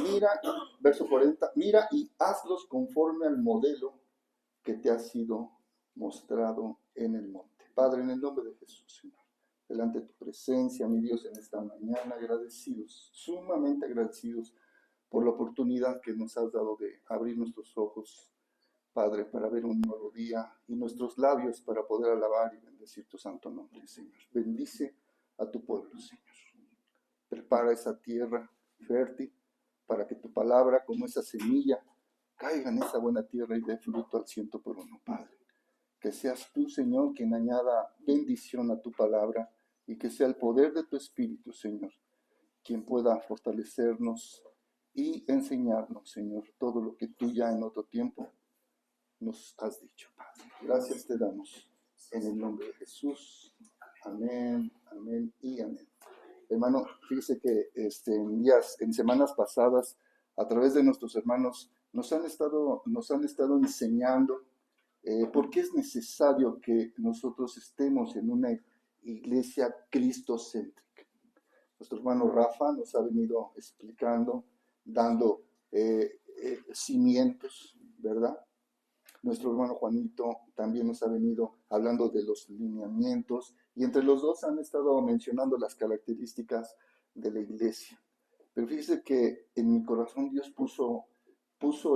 Mira, verso 40, mira y hazlos conforme al modelo que te ha sido mostrado en el monte. Padre, en el nombre de Jesús, Señor, delante de tu presencia, mi Dios, en esta mañana, agradecidos, sumamente agradecidos por la oportunidad que nos has dado de abrir nuestros ojos, Padre, para ver un nuevo día y nuestros labios para poder alabar y bendecir tu santo nombre, Señor. Bendice a tu pueblo, Señor. Prepara esa tierra fértil para que tu palabra, como esa semilla, caiga en esa buena tierra y dé fruto al 100 por 1, Padre. Que seas tú, Señor, quien añada bendición a tu palabra y que sea el poder de tu Espíritu, Señor, quien pueda fortalecernos y enseñarnos, Señor, todo lo que tú ya en otro tiempo nos has dicho, Padre. Gracias te damos en el nombre de Jesús. Amén, amén y amén. Hermano, fíjese que en semanas pasadas, a través de nuestros hermanos, nos han estado enseñando por qué es necesario que nosotros estemos en una iglesia cristocéntrica. Nuestro hermano Rafa nos ha venido explicando, dando cimientos, ¿verdad? Nuestro hermano Juanito también nos ha venido hablando de los lineamientos y entre los dos han estado mencionando las características de la iglesia. Pero fíjese que en mi corazón Dios puso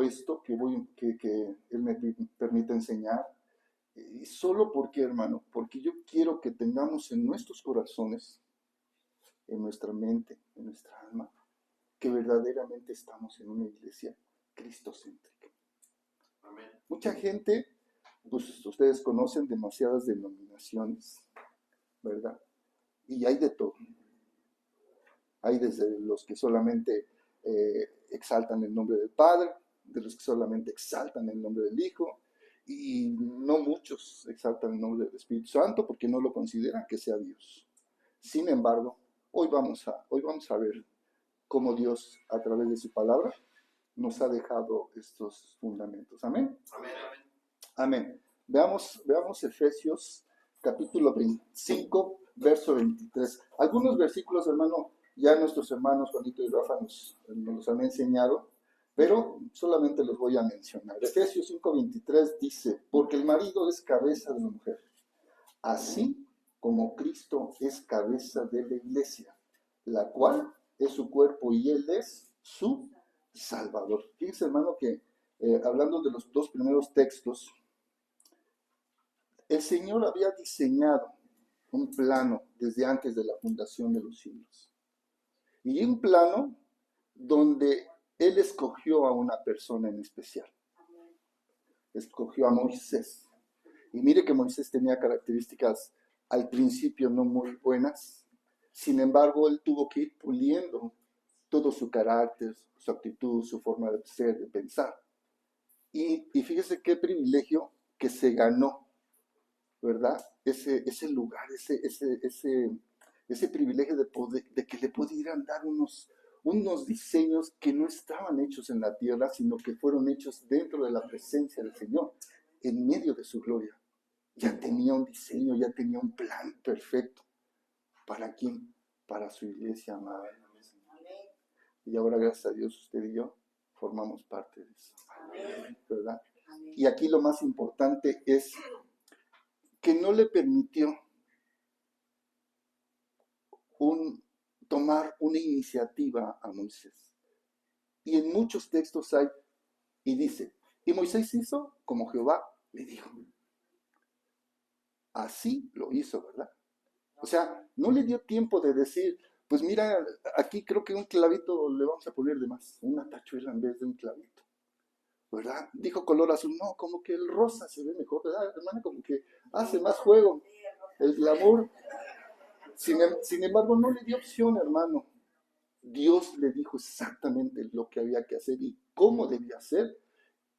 esto que Él me permite enseñar. Y solo porque, hermano, porque yo quiero que tengamos en nuestros corazones, en nuestra mente, en nuestra alma, que verdaderamente estamos en una iglesia cristocéntrica. Amén. Mucha gente, pues ustedes conocen demasiadas denominaciones, ¿verdad? Y hay de todo. Hay desde los que solamente exaltan el nombre del Padre, de los que solamente exaltan el nombre del Hijo, y no muchos exaltan el nombre del Espíritu Santo porque no lo consideran que sea Dios. Sin embargo, hoy vamos a ver cómo Dios, a través de su palabra, nos ha dejado estos fundamentos. Amén. Amén. Amén. Veamos Efesios capítulo 25, verso 23. Algunos versículos, hermano, ya nuestros hermanos Juanito y Rafa nos los han enseñado, pero solamente los voy a mencionar. Efesios 5:23 dice, porque el marido es cabeza de la mujer, así como Cristo es cabeza de la iglesia, la cual es su cuerpo y Él es su Salvador. Fíjense, hermano, que hablando de los dos primeros textos, el Señor había diseñado un plano desde antes de la fundación de los siglos. Y un plano donde Él escogió a una persona en especial. Escogió a Moisés. Y mire que Moisés tenía características al principio no muy buenas. Sin embargo, él tuvo que ir puliendo todo su carácter, su actitud, su forma de ser, de pensar. Y fíjese qué privilegio que se ganó, ¿verdad? Ese lugar, ese privilegio de que le pudieran dar unos diseños que no estaban hechos en la tierra, sino que fueron hechos dentro de la presencia del Señor, en medio de su gloria. Ya tenía un diseño, ya tenía un plan perfecto. ¿Para quién? Para su iglesia amada. Y ahora, gracias a Dios, usted y yo formamos parte de eso. ¿Verdad? Y aquí lo más importante es que no le permitió tomar una iniciativa a Moisés. Y en muchos textos hay, y dice, y Moisés hizo como Jehová le dijo. Así lo hizo, ¿verdad? O sea, no le dio tiempo de decir, pues mira, aquí creo que un clavito le vamos a poner de más, una tachuela en vez de un clavito, ¿verdad? Dijo color azul, no, como que el rosa se ve mejor, ¿verdad, hermano? Como que hace más juego, el glamour. Sin embargo, no le dio opción, hermano. Dios le dijo exactamente lo que había que hacer y cómo debía hacer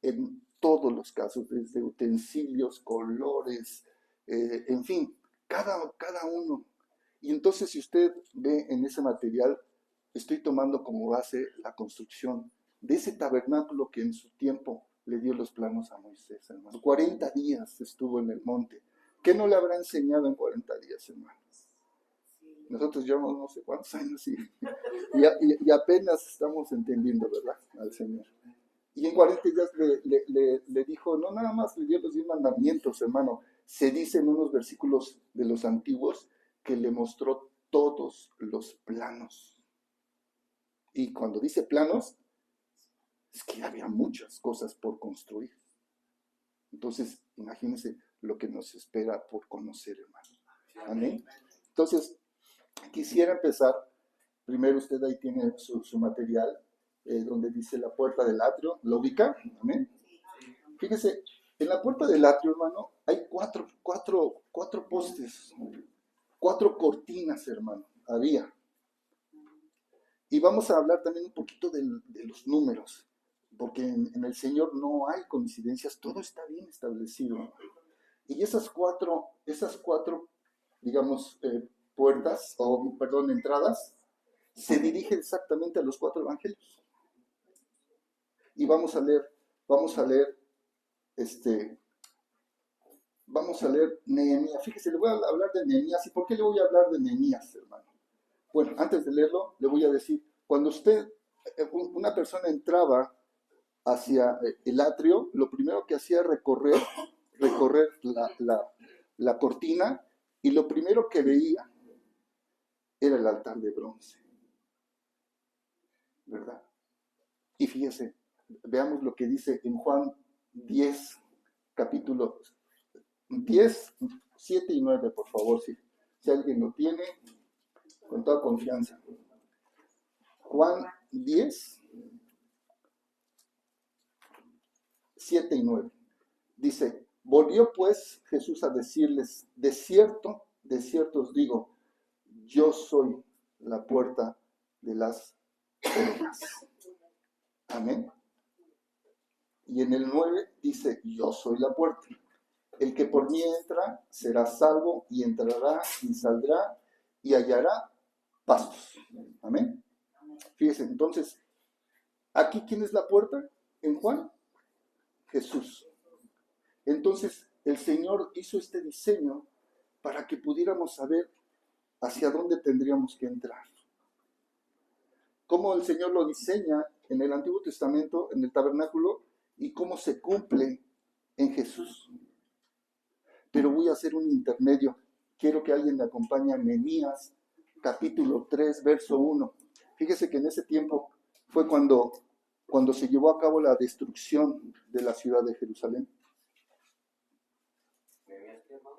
en todos los casos, desde utensilios, colores, en fin, cada uno. Y entonces, si usted ve en ese material, estoy tomando como base la construcción de ese tabernáculo que en su tiempo le dio los planos a Moisés, hermano. 40 días estuvo en el monte. ¿Qué no le habrá enseñado en 40 días, hermanos? Nosotros llevamos no sé cuántos años y apenas estamos entendiendo, ¿verdad? Al Señor. Y en 40 días le dijo, no nada más le dio los 10 mandamientos, hermano. Se dice en unos versículos de los antiguos que le mostró todos los planos. Y cuando dice planos, es que había muchas cosas por construir. Entonces, imagínense lo que nos espera por conocer, hermano. Amén. Entonces, quisiera empezar. Primero usted ahí tiene su material, donde dice la puerta del atrio. ¿Lo ubica? Amén. Fíjese, en la puerta del atrio, hermano, hay cuatro postes, 4 cortinas, hermano. Había. Y vamos a hablar también un poquito de los números, porque en el Señor no hay coincidencias, todo está bien establecido. Y esas cuatro digamos, puertas, o perdón, entradas, se dirigen exactamente a los 4 evangelios. Y vamos a leer, este, vamos a leer Nehemías. Fíjese, le voy a hablar de Nehemías. ¿Y por qué le voy a hablar de Nehemías, hermano? Bueno, antes de leerlo, le voy a decir, cuando una persona entraba hacia el atrio, lo primero que hacía era recorrer la cortina, y lo primero que veía era el altar de bronce, ¿verdad? Y fíjese, veamos lo que dice en Juan 10, capítulo 10, 7 y 9, por favor, si alguien lo tiene, con toda confianza. Juan 10, 7 y 9. Dice, volvió pues Jesús a decirles, de cierto os digo, yo soy la puerta de las ovejas. Amén. Y en el 9 dice, yo soy la puerta. El que por mí entra será salvo, y entrará y saldrá y hallará pastos. Amén. Fíjense, entonces, ¿aquí quién es la puerta? En Juan, Jesús. Entonces, el Señor hizo este diseño para que pudiéramos saber hacia dónde tendríamos que entrar. Cómo el Señor lo diseña en el Antiguo Testamento, en el tabernáculo, y cómo se cumple en Jesús. Pero voy a hacer un intermedio. Quiero que alguien me acompañe a Nehemías, capítulo 3, verso 1. Fíjese que en ese tiempo fue cuando se llevó a cabo la destrucción de la ciudad de Jerusalén.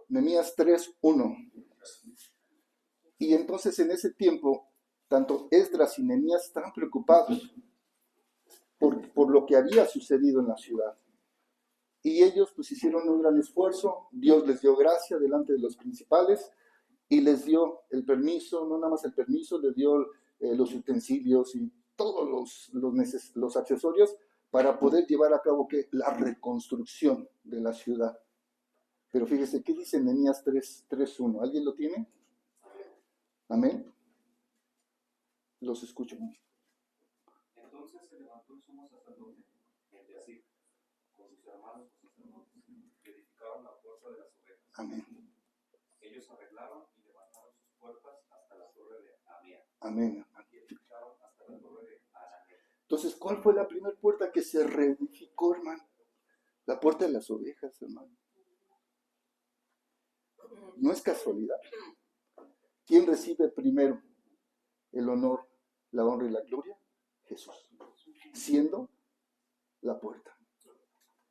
Nehemías 3, 1. Y entonces en ese tiempo, tanto Esdras y Nehemías estaban preocupados por lo que había sucedido en la ciudad. Y ellos pues hicieron un gran esfuerzo. Dios les dio gracia delante de los principales y les dio el permiso, no nada más el permiso, les dio los utensilios y todos los accesorios para poder llevar a cabo la reconstrucción de la ciudad. Pero fíjese, ¿qué dice Nehemías 3:1? ¿Alguien lo tiene? Amén. Los escucho. Entonces se levantó el sumo sacerdote, Eliasib, con sus hermanos los sacerdotes, y edificaron la puerta de las ovejas. Amén. Ellos arreglaron y levantaron sus puertas hasta la torre de Amía. Amén. Y edificaron hasta la torre de Ananel. Entonces, ¿cuál fue la primera puerta que se reedificó, hermano? La puerta de las ovejas, hermano. No es casualidad. ¿Quién recibe primero el honor, la honra y la gloria? Jesús. Siendo la puerta.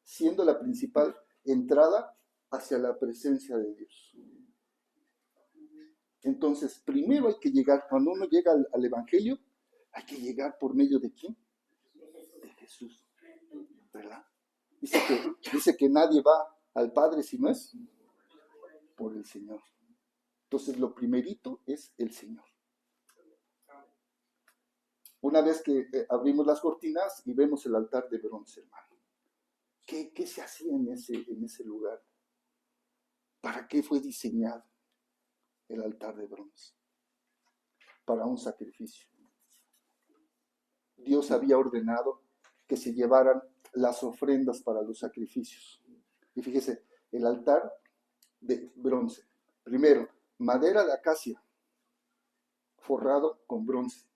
Siendo la principal entrada hacia la presencia de Dios. Entonces, primero hay que llegar, cuando uno llega al Evangelio, hay que llegar por medio de ¿quién? De Jesús. ¿Verdad? Dice que nadie va al Padre si no es por el Señor. Entonces, lo primerito es el Señor. Una vez que abrimos las cortinas y vemos el altar de bronce, hermano. ¿Qué se hacía en ese lugar? ¿Para qué fue diseñado el altar de bronce? Para un sacrificio. Dios había ordenado que se llevaran las ofrendas para los sacrificios. Y fíjese, el altar de bronce. Primero, madera de acacia. forrado con bronce.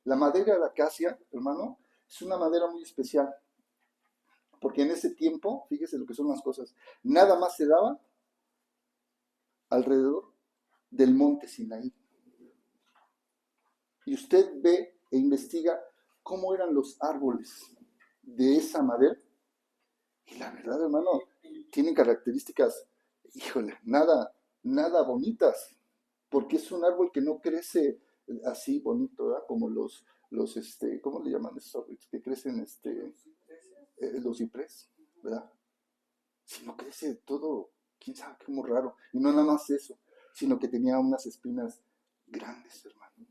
La madera de acacia, hermano, es una madera muy especial, porque en ese tiempo, fíjese lo que son las cosas, nada más se daba alrededor del monte Sinaí. Y usted ve e investiga cómo eran los árboles de esa madera. Y la verdad, hermano, tienen características, híjole, nada bonitas, porque es un árbol que no crece así bonito, ¿verdad? Como ¿cómo le llaman esos árboles que crecen, los ciprés, ¿verdad? Sino crece todo, quién sabe qué muy raro. Y no nada más eso, sino que tenía unas espinas grandes, hermano.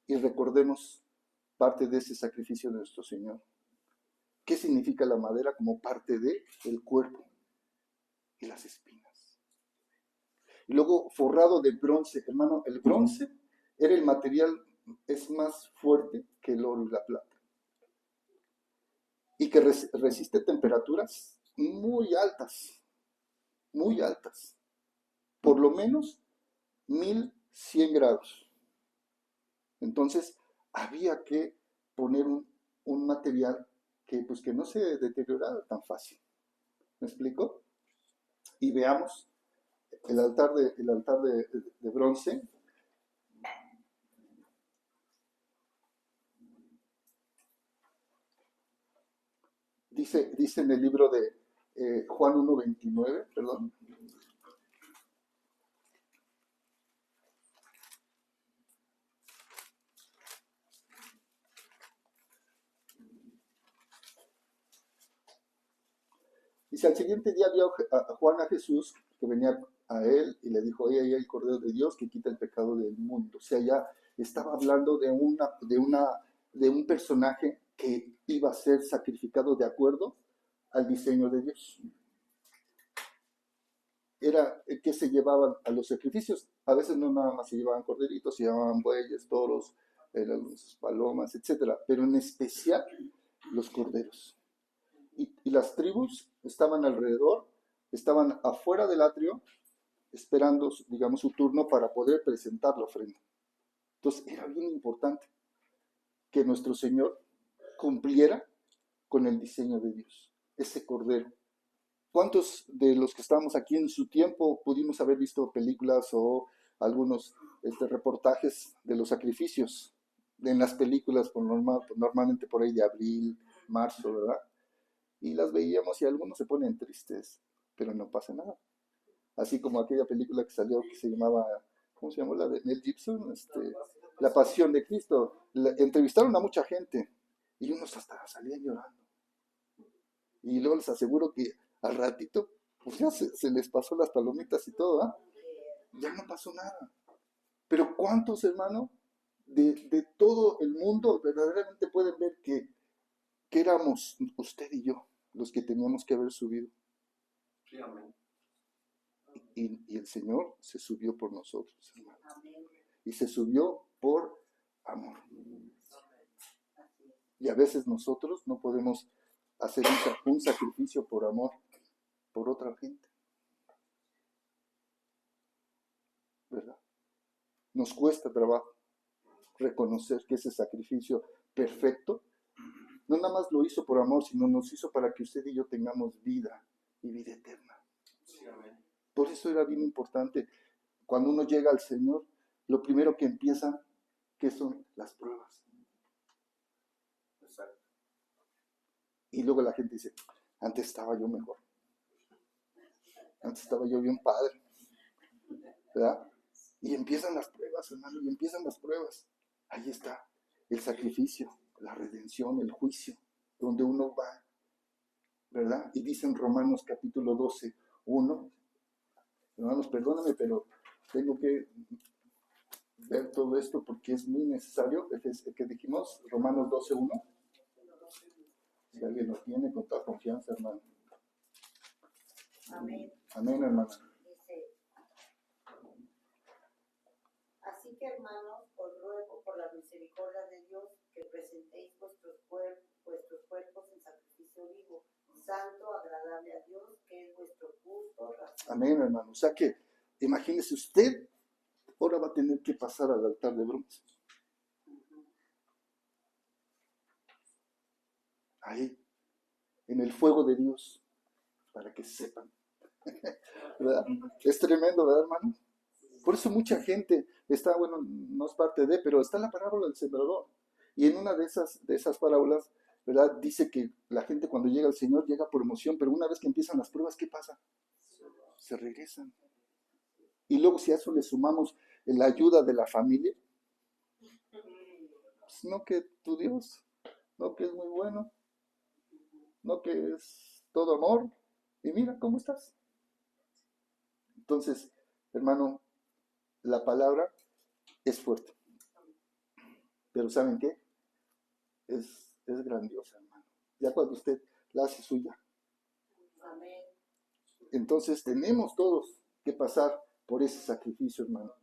Y recordemos parte de ese sacrificio de nuestro Señor. ¿Qué significa la madera como parte del cuerpo? Y las espinas. Y luego forrado de bronce. Hermano, el bronce era el material, es más fuerte que el oro y la plata. Y que resiste temperaturas muy altas. Muy altas. Por lo menos 1100 grados. Entonces, había que poner un material que no se deteriorara tan fácil. ¿Me explico? Y veamos el altar de bronce. Dice en el libro de Juan 1:29, perdón. Dice, al siguiente día vio a Juan a Jesús que venía a él y le dijo, ahí hay el Cordero de Dios que quita el pecado del mundo. O sea, ya estaba hablando de un personaje que iba a ser sacrificado de acuerdo al diseño de Dios. Era que se llevaban a los sacrificios. A veces no nada más se llevaban corderitos, se llevaban bueyes, toros, palomas, etcétera, pero en especial los corderos. Y las tribus estaban alrededor, estaban afuera del atrio, esperando, digamos, su turno para poder presentar la ofrenda. Entonces era bien importante que nuestro Señor cumpliera con el diseño de Dios, ese cordero. ¿Cuántos de los que estábamos aquí en su tiempo pudimos haber visto películas o algunos reportajes de los sacrificios? En las películas, normalmente por ahí de abril, marzo, ¿verdad? Y las veíamos y algunos se ponen tristes, pero no pasa nada. Así como aquella película que salió que se llamaba, ¿cómo se llamó? La de Mel Gibson, La Pasión de Cristo. Entrevistaron a mucha gente y unos hasta salían llorando. Y luego les aseguro que al ratito, pues ya se les pasó las palomitas y todo, ¿ah? Ya no pasó nada. Pero ¿cuántos, hermano, de todo el mundo verdaderamente pueden ver que éramos usted y yo los que teníamos que haber subido? Sí, amén. Y el Señor se subió por nosotros, hermano. Y se subió por amor. Y a veces nosotros no podemos hacer un sacrificio por amor por otra gente, ¿verdad? Nos cuesta trabajo reconocer que ese sacrificio perfecto no nada más lo hizo por amor, sino nos hizo para que usted y yo tengamos vida y vida eterna. Sí, amén. Por eso era bien importante, cuando uno llega al Señor, lo primero que empieza, ¿qué son? Las pruebas. Exacto. Y luego la gente dice, antes estaba yo mejor. Antes estaba yo bien padre. ¿Verdad? Y empiezan las pruebas, hermano, y empiezan las pruebas. Ahí está el sacrificio, la redención, el juicio, donde uno va, ¿verdad? Y dice en Romanos capítulo 12, 1, hermanos, perdóname, pero tengo que ver todo esto porque es muy necesario, el que dijimos, Romanos 12, 1. Si alguien lo tiene, con toda confianza, hermano. Amén. Amén, hermano. Dice, así que hermanos, os ruego por la misericordia de Dios que presentéis vuestros cuerpos en sacrificio vivo, santo, agradable a Dios, que es vuestro culto racional. Amén, hermano. O sea que, imagínese usted, ahora va a tener que pasar al altar de bronce. Ahí, en el fuego de Dios, para que sepan. ¿Verdad? Es tremendo, ¿verdad, hermano? Por eso mucha gente está, bueno, no es parte de, pero está la parábola del sembrador. Y en una de esas parábolas, ¿verdad? Dice que la gente cuando llega al Señor llega por emoción, pero una vez que empiezan las pruebas, ¿qué pasa? Se regresan. Y luego si a eso le sumamos la ayuda de la familia, pues no que tu Dios, no que es muy bueno, no que es todo amor, y mira cómo estás. Entonces, hermano, la palabra es fuerte, pero ¿saben qué? Es grandiosa, hermano. Ya cuando usted la hace suya. Amén. Entonces tenemos todos que pasar por ese sacrificio, hermano.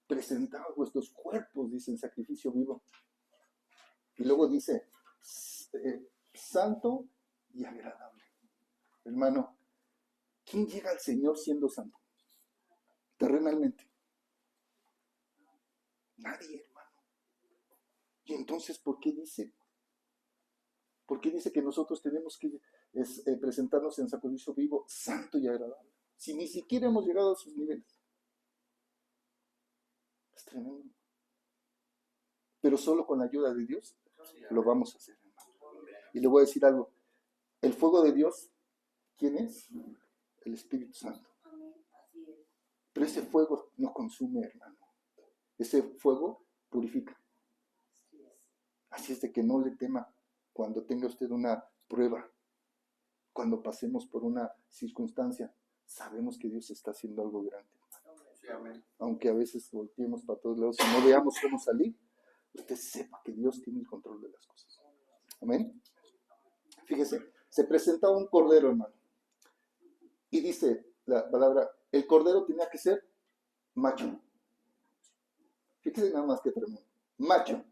Presentaos vuestros cuerpos, dice, en sacrificio vivo. Y luego dice, santo y agradable. Hermano, ¿quién llega al Señor siendo santo? Terrenalmente. Nadie, hermano. Y entonces, ¿por qué dice? ¿Por qué dice que nosotros tenemos que presentarnos en sacrificio vivo, santo y agradable? Si ni siquiera hemos llegado a sus niveles. Es tremendo. Pero solo con la ayuda de Dios lo vamos a hacer, hermano. Y le voy a decir algo. El fuego de Dios, ¿quién es? El Espíritu Santo. Así es. Pero ese fuego no consume, hermano. Ese fuego purifica. Así es de que no le tema cuando tenga usted una prueba, cuando pasemos por una circunstancia. Sabemos que Dios está haciendo algo grande. Sí, amén. Aunque a veces volteemos para todos lados y no veamos cómo salir, usted sepa que Dios tiene el control de las cosas. Amén. Fíjese, se presenta un cordero, hermano. Y dice la palabra, el cordero tenía que ser macho. Fíjese nada más que tremendo. Macho,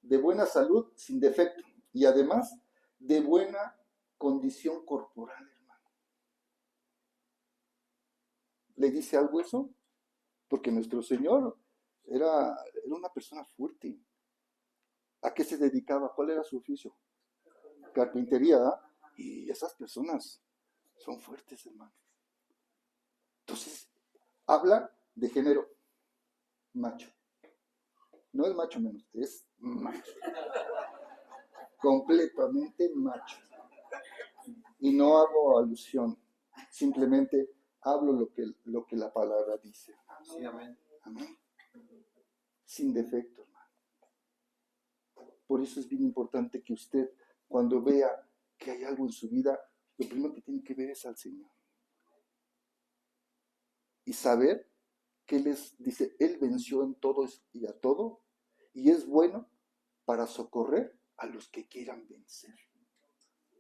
de buena salud, sin defecto. Y además, de buena condición corporal, hermano. ¿Le dice algo eso? Porque nuestro Señor era una persona fuerte. ¿A qué se dedicaba? ¿Cuál era su oficio? Carpintería. Y esas personas son fuertes, hermano. Entonces, habla de género macho. No es macho menos, es macho. Completamente macho. Y no hago alusión, simplemente hablo lo que la palabra dice. Sí, amén. Amén. Sin defecto, hermano. Por eso es bien importante que usted, cuando vea que hay algo en su vida, lo primero que tiene que ver es al Señor. Y saber que Él dice, Él venció en todo y a todo, y es bueno para socorrer a los que quieran vencer.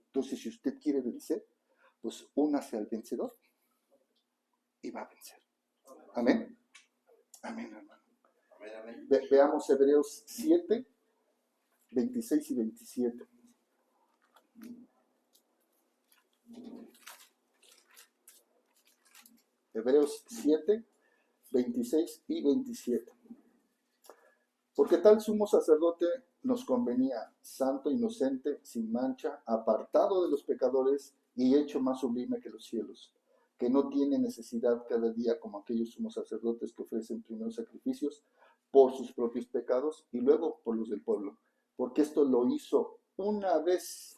Entonces, si usted quiere vencer, pues únase al vencedor y va a vencer. Amén. Amén, hermano. Amén, amén. Veamos Hebreos 7, 26 y 27. Hebreos 7, 26 y 27. Porque tal sumo sacerdote nos convenía, santo, inocente, sin mancha, apartado de los pecadores y hecho más sublime que los cielos, que no tiene necesidad cada día como aquellos sumos sacerdotes que ofrecen primeros sacrificios por sus propios pecados y luego por los del pueblo, porque esto lo hizo una vez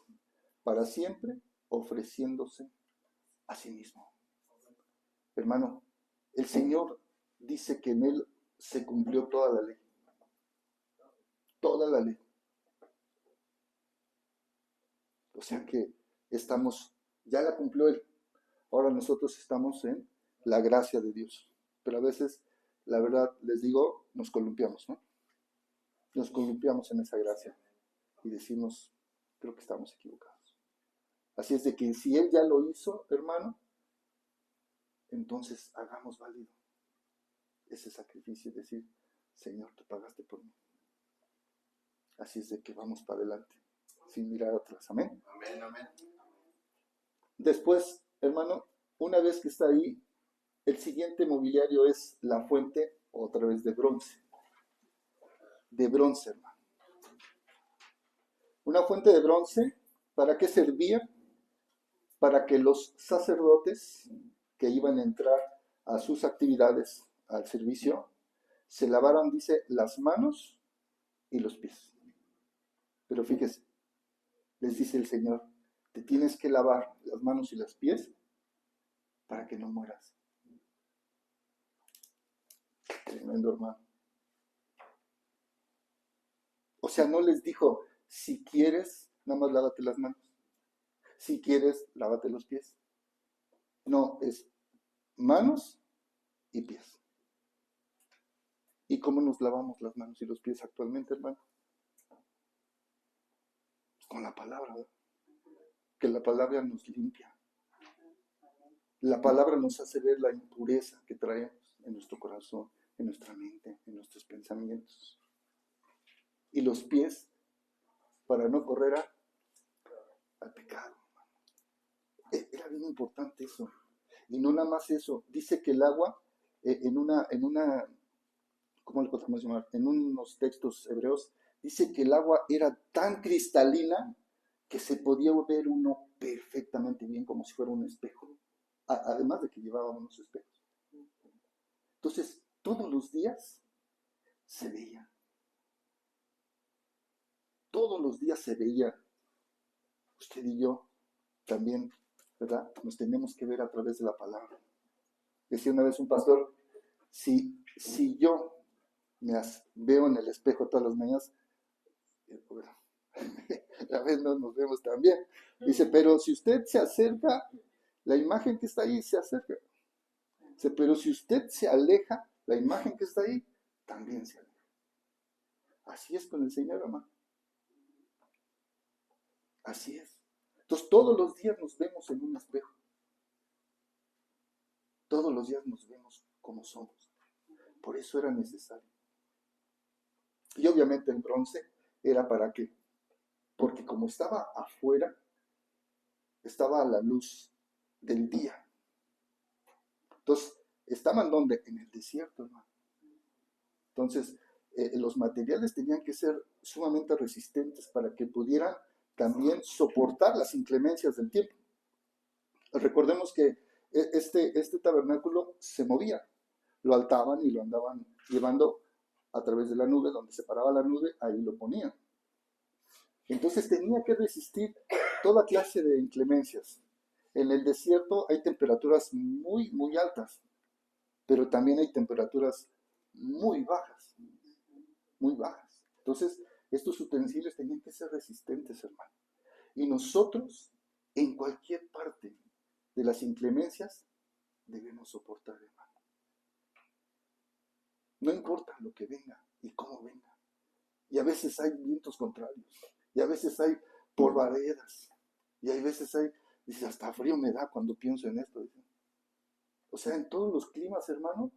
para siempre, ofreciéndose a sí mismo. Hermano, el Señor dice que en Él se cumplió toda la ley. Toda la ley. O sea que ya la cumplió Él. Ahora nosotros estamos en la gracia de Dios. Pero a veces, la verdad, les digo, nos columpiamos, ¿no? Nos columpiamos en esa gracia y decimos, creo que estamos equivocados. Así es de que si Él ya lo hizo, hermano, entonces hagamos válido ese sacrificio y decir, Señor, tú pagaste por mí. Así es de que vamos para adelante, sin mirar atrás. Amén. Amén, amén. Después, hermano, una vez que está ahí, el siguiente mobiliario es la fuente otra vez de bronce. De bronce, hermano. Una fuente de bronce, ¿para qué servía? Para que los sacerdotes que iban a entrar a sus actividades, al servicio, se lavaran, dice, las manos y los pies. Pero fíjese, les dice el Señor, te tienes que lavar las manos y los pies para que no mueras. Tremendo, hermano. O sea, no les dijo, si quieres, nada más lávate las manos. Si quieres, lávate los pies. No, es manos y pies. ¿Y cómo nos lavamos las manos y los pies actualmente, hermano? Con la palabra, ¿verdad? Que la palabra nos limpia. La palabra nos hace ver la impureza que traemos en nuestro corazón, en nuestra mente, en nuestros pensamientos. Y los pies, para no correr al pecado. Era bien importante eso. Y no nada más eso. Dice que el agua, en una, ¿cómo le podemos llamar? En unos textos hebreos, dice que el agua era tan cristalina que se podía ver uno perfectamente bien, como si fuera un espejo. Además de que llevaba unos espejos. Entonces, todos los días se veía. Todos los días se veía. Usted y yo también, ¿verdad? Nos tenemos que ver a través de la palabra. Decía una vez un pastor, si yo me veo en el espejo todas las mañanas, bueno, a veces no nos vemos tan bien. Dice, pero si usted se acerca, la imagen que está ahí se acerca. Dice, pero si usted se aleja, la imagen que está ahí también se aleja. Así es con el Señor, hermano. Así es. Entonces todos los días nos vemos en un espejo. Todos los días nos vemos como somos. Por eso era necesario. Y obviamente el bronce era para qué. Porque como estaba afuera, estaba a la luz del día. Entonces, ¿estaban dónde? En el desierto, hermano. Entonces, los materiales tenían que ser sumamente resistentes para que pudieran también soportar las inclemencias del tiempo. Recordemos que este tabernáculo se movía. Lo alzaban y lo andaban llevando a través de la nube, donde se paraba la nube, ahí lo ponían. Entonces tenía que resistir toda clase de inclemencias. En el desierto hay temperaturas muy, muy altas, pero también hay temperaturas muy bajas, muy bajas. Entonces, estos utensilios tenían que ser resistentes, hermano. Y nosotros, en cualquier parte de las inclemencias, debemos soportar, hermano. No importa lo que venga y cómo venga. Y a veces hay vientos contrarios. Y a veces hay polvaderas. Y a veces hay, dice, hasta frío me da cuando pienso en esto. Dice. O sea, en todos los climas, hermano,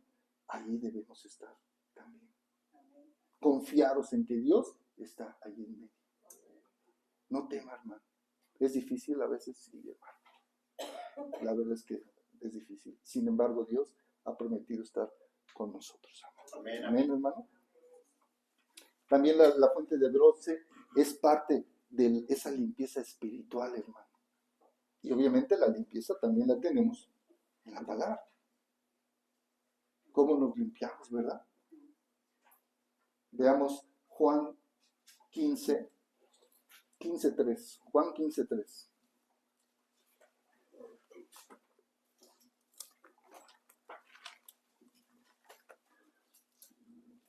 ahí debemos estar también. Confiados en que Dios está allí en medio. No tema, hermano. Es difícil a veces, sí, hermano. La verdad es que es difícil. Sin embargo, Dios ha prometido estar con nosotros. Amén, amén, hermano. También la fuente de bronce es parte de esa limpieza espiritual, hermano. Y obviamente la limpieza también la tenemos en la palabra. ¿Cómo nos limpiamos, verdad? Veamos Juan 15:3. Juan 15:3.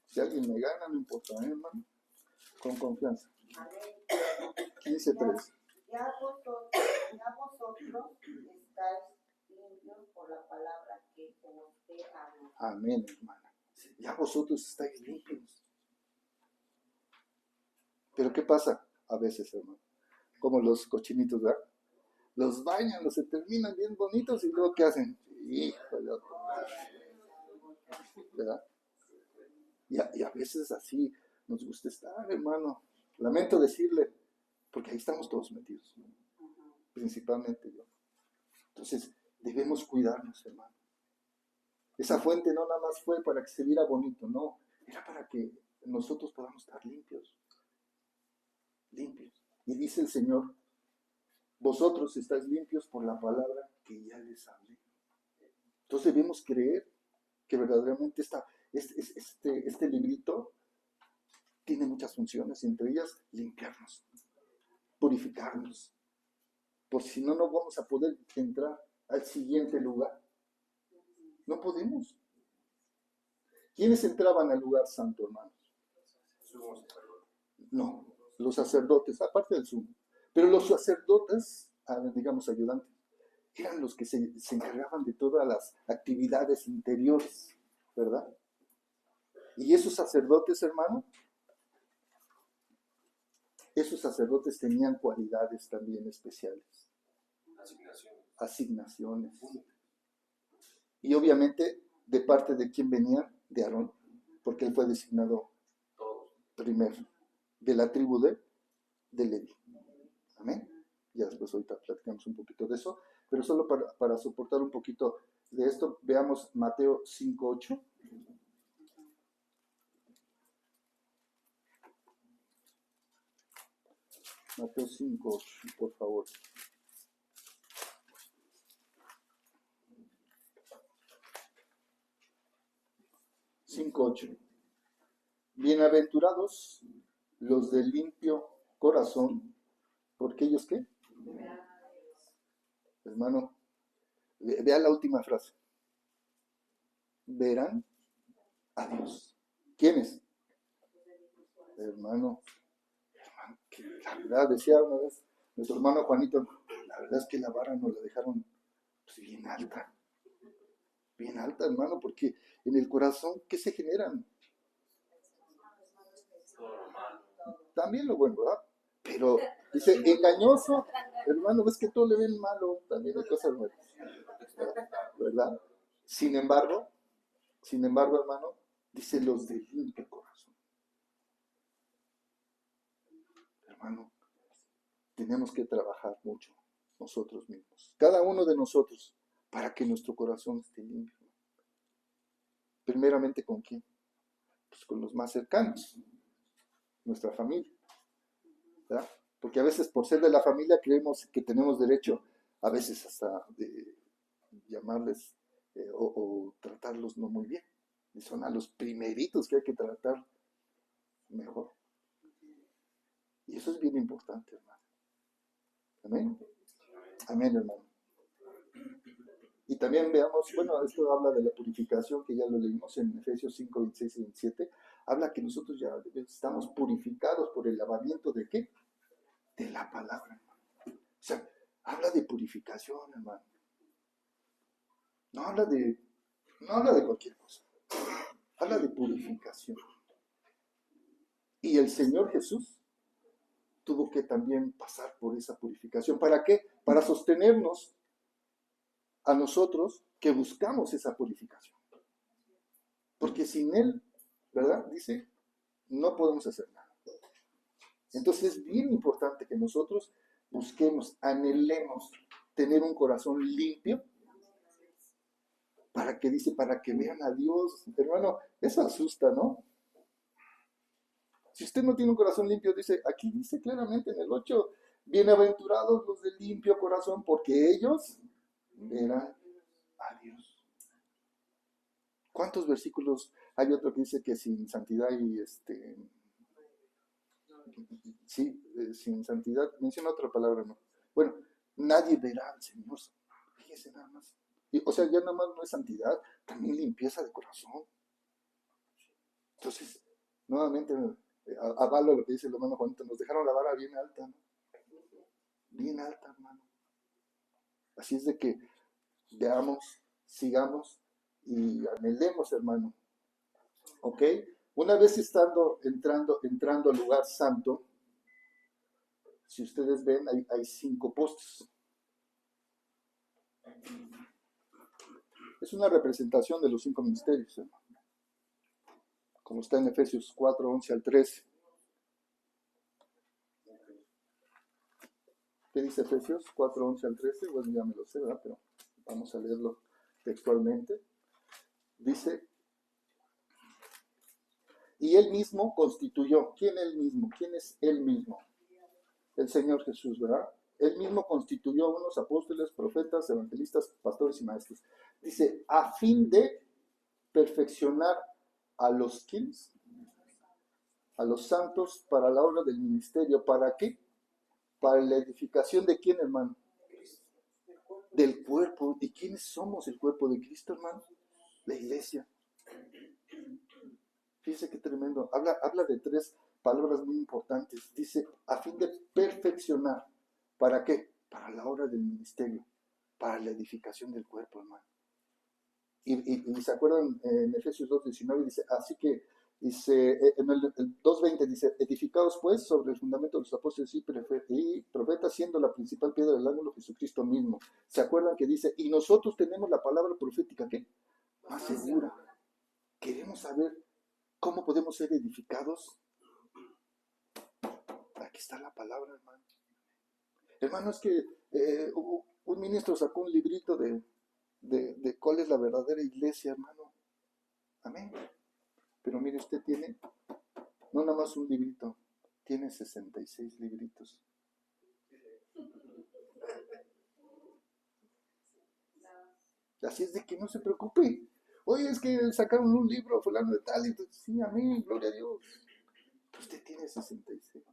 Si alguien me gana, no importa, hermano. Con confianza. 15:3. Ya vosotros estáis limpios por la palabra que os he hablado. Amén, hermana. Ya vosotros estáis limpios. Pero ¿qué pasa? A veces, hermano. Como los cochinitos, ¿verdad? Los bañan, los se terminan bien bonitos y luego ¿qué hacen? Híjole, ¿verdad? Y a veces así nos gusta estar, hermano. Lamento decirle, porque ahí estamos todos metidos, ¿no? Principalmente yo. Entonces, debemos cuidarnos, hermano. Esa fuente no nada más fue para que se viera bonito, no, era para que nosotros podamos estar limpios, limpios. Y dice el Señor, vosotros estáis limpios por la palabra que ya les hablé. Entonces debemos creer que verdaderamente este librito tiene muchas funciones, entre ellas limpiarnos, purificarnos. Por si no, no vamos a poder entrar al siguiente lugar. No podemos. ¿Quiénes entraban al lugar santo, hermanos? No, los sacerdotes, aparte del sumo. Pero los sacerdotes, digamos ayudantes, eran los que se encargaban de todas las actividades interiores, ¿verdad? Y esos sacerdotes, hermano, esos sacerdotes tenían cualidades también especiales. Asignaciones. Y obviamente, ¿de parte de quién venían? De Aarón, porque él fue designado primero, de la tribu de Leví. Amén. Ya después ahorita platicamos un poquito de eso, pero solo para soportar un poquito de esto, veamos Mateo 5:8. Mateo 5:8, por favor. Bienaventurados los de limpio corazón, porque ellos ¿qué? Hermano, vea la última frase. Verán a Dios. ¿Quiénes? Hermano, que la verdad, decía una vez nuestro hermano Juanito, la verdad es que la vara nos la dejaron pues, bien alta, hermano, porque en el corazón, ¿qué se generan? También lo bueno, ¿verdad? Pero dice, engañoso, hermano, ves que todo le ven malo, también hay cosas buenas, ¿verdad? Sin embargo, hermano, dice los de limpio corazón. Hermano, tenemos que trabajar mucho nosotros mismos, cada uno de nosotros, para que nuestro corazón esté limpio. Primeramente, ¿con quién? Pues con los más cercanos, nuestra familia, ¿verdad? Porque a veces por ser de la familia creemos que tenemos derecho, a veces hasta de llamarles o tratarlos no muy bien. Y son a los primeritos que hay que tratar mejor. Y eso es bien importante, hermano. Amén. Amén, hermano. Y también veamos, bueno, esto habla de la purificación, que ya lo leímos en Efesios 5, 26 y 27. Habla que nosotros ya estamos purificados por el lavamiento de ¿qué? De la palabra, hermano. O sea, habla de purificación, hermano. No habla de cualquier cosa. Habla de purificación. Y el Señor Jesús tuvo que también pasar por esa purificación. ¿Para qué? Para sostenernos a nosotros que buscamos esa purificación. Porque sin Él, ¿verdad? Dice, no podemos hacer nada. Entonces es bien importante que nosotros busquemos, anhelemos tener un corazón limpio. Para que dice, para que vean a Dios. Hermano, eso asusta, ¿no? Si usted no tiene un corazón limpio, dice, aquí dice claramente en el 8, bienaventurados los de limpio corazón, porque ellos verán a Dios. ¿Cuántos versículos? Hay otro que dice que sin santidad sin santidad, menciona otra palabra, ¿no? Bueno, nadie verá al Señor. Fíjese nada más. O sea, ya nada más no es santidad, también limpieza de corazón. Entonces, nuevamente, avalo lo que dice el hermano Juanito, nos dejaron la vara bien alta, ¿no? Bien alta, hermano. Así es de que veamos, sigamos y anhelemos, hermano. ¿Ok? Una vez entrando al lugar santo, si ustedes ven, hay 5 postes. Es una representación de los 5 ministerios, hermano. Como está en Efesios 4, 11 al 13. ¿Qué dice Efesios 4, 11 al 13? Bueno, ya me lo sé, ¿verdad? Pero vamos a leerlo textualmente. Dice, y él mismo constituyó. ¿Quién él mismo? ¿Quién es él mismo? El Señor Jesús, ¿verdad? Él mismo constituyó a unos apóstoles, profetas, evangelistas, pastores y maestros. Dice, a fin de perfeccionar a los ¿quiénes? A los santos para la obra del ministerio. ¿Para qué? Para la edificación de quién, hermano? Del cuerpo. ¿Y quiénes somos el cuerpo de Cristo, hermano? La iglesia. Fíjese qué tremendo. Habla de tres palabras muy importantes. Dice, a fin de perfeccionar. ¿Para qué? Para la obra del ministerio. Para la edificación del cuerpo, hermano. Y se acuerdan en Efesios 2:19 dice, así que dice, en el 2:20 dice, edificados pues sobre el fundamento de los apóstoles y profetas, siendo la principal piedra del ángulo Jesucristo mismo. ¿Se acuerdan que dice, y nosotros tenemos la palabra profética qué? Más segura? Queremos saber cómo podemos ser edificados. Aquí está la palabra, hermano. Hermano, es que un ministro sacó un librito de cuál es la verdadera iglesia, hermano. Amén. Pero mire, usted tiene, no nada más un librito, tiene 66 libritos. Así es de que no se preocupe. Oye, es que sacaron un libro fulano de tal, y entonces, sí, amén, gloria a Dios. Usted tiene 66.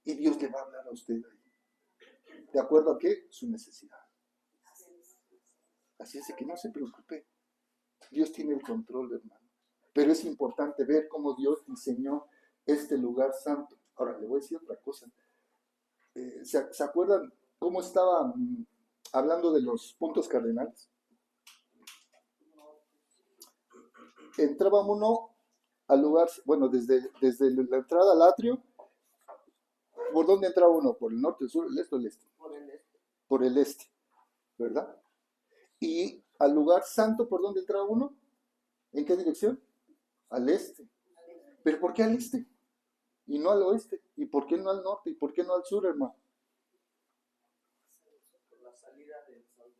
Y Dios le va a hablar a usted ahí. ¿De acuerdo a qué? Su necesidad. Así es de que no se preocupe. Dios tiene el control, hermano. Pero es importante ver cómo Dios diseñó este lugar santo. Ahora, le voy a decir otra cosa. ¿Se acuerdan cómo estaba hablando de los puntos cardenales? Entraba uno al lugar, bueno, desde la entrada al atrio. ¿Por dónde entraba uno? ¿Por el norte, el sur, el este o el este? Por el este. Por el este, ¿verdad? Y al lugar santo, ¿por dónde entraba uno? ¿En qué dirección? Al este. ¿Pero por qué al este? Y no al oeste. ¿Y por qué no al norte? ¿Y por qué no al sur, hermano? Por la salida del sol.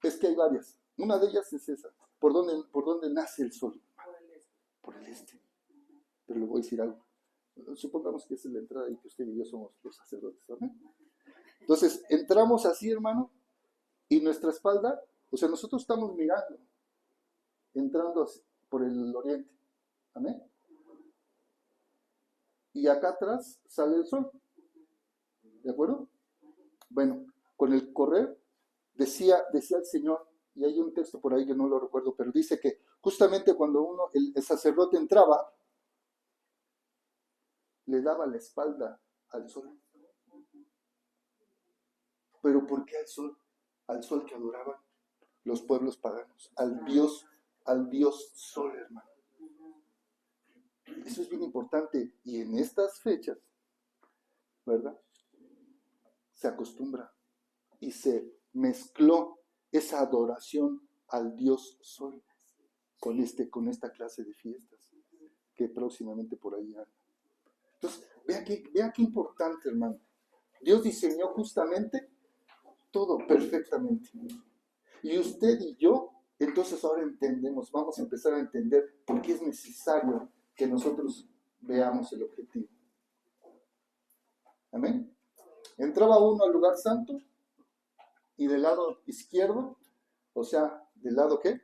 Es que hay varias. Una de ellas es esa. ¿Por dónde nace el sol? Por el este. Pero le voy a decir algo. Supongamos que esa es la entrada y que usted y yo somos los sacerdotes, ¿verdad? Entonces, entramos así, hermano, y nuestra espalda, o sea, nosotros estamos mirando, entrando así, por el oriente. ¿Amén? Y acá atrás sale el sol. ¿De acuerdo? Bueno, con el correr, decía el Señor, y hay un texto por ahí que no lo recuerdo, pero dice que justamente cuando el sacerdote entraba, le daba la espalda al sol. ¿Pero por qué al sol? Al sol que adoraban los pueblos paganos, al Dios sol, hermano. Eso es bien importante. Y en estas fechas, ¿verdad? Se acostumbra y se mezcló esa adoración al Dios sol con esta clase de fiestas que próximamente por ahí anda. Entonces, vea qué importante, hermano. Dios diseñó justamente todo perfectamente. Y usted y yo, entonces ahora entendemos, vamos a empezar a entender por qué es necesario que nosotros veamos el objetivo. Amén. Entraba uno al lugar santo y del lado izquierdo, o sea, ¿del lado qué?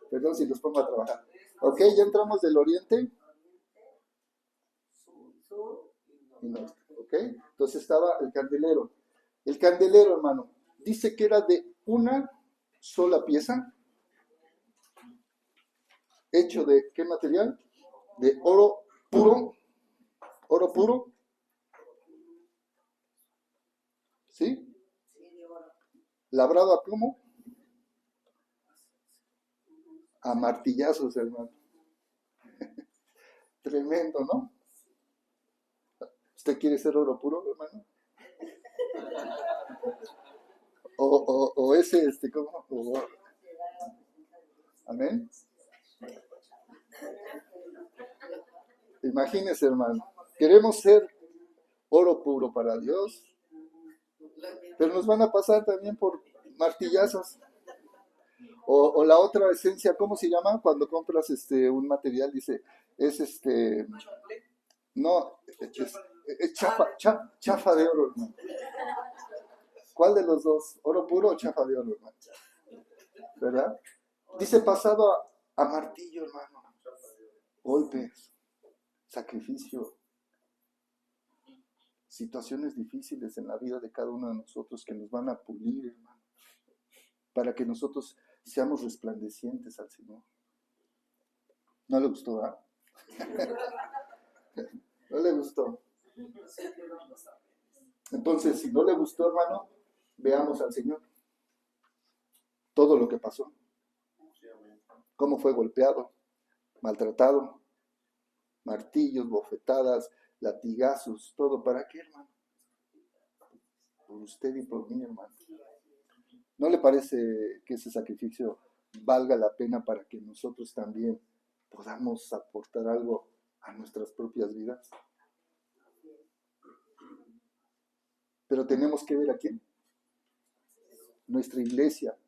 Perdón si los pongo a trabajar. Ok, ya entramos del oriente y norte. Ok, entonces estaba el candelero. El candelero, hermano, dice que era de una sola pieza, hecho de ¿qué material? De oro puro. Oro puro. ¿Sí? Labrado a cómo? A martillazos, hermano. Tremendo, ¿no? ¿Usted quiere ser oro puro, hermano? O ese, ¿cómo? Amén. Imagínese, hermano. Queremos ser oro puro para Dios, pero nos van a pasar también por martillazos. O la otra esencia, ¿cómo se llama? Cuando compras un material, dice, es no, es chafa de oro, hermano. ¿Cuál de los dos? ¿Oro puro o chafa de oro, hermano? ¿Verdad? Dice pasado a martillo, hermano. Golpes, sacrificio, situaciones difíciles en la vida de cada uno de nosotros que nos van a pulir, hermano, para que nosotros seamos resplandecientes al Señor. ¿No le gustó, verdad? ¿No le gustó? Entonces, si no le gustó, hermano, veamos al Señor. Todo lo que pasó. Cómo fue golpeado, maltratado, martillos, bofetadas, latigazos, todo. ¿Para qué, hermano? Por usted y por mí, hermano. ¿No le parece que ese sacrificio valga la pena para que nosotros también podamos aportar algo a nuestras propias vidas? Pero tenemos que ver a quién. Nuestra iglesia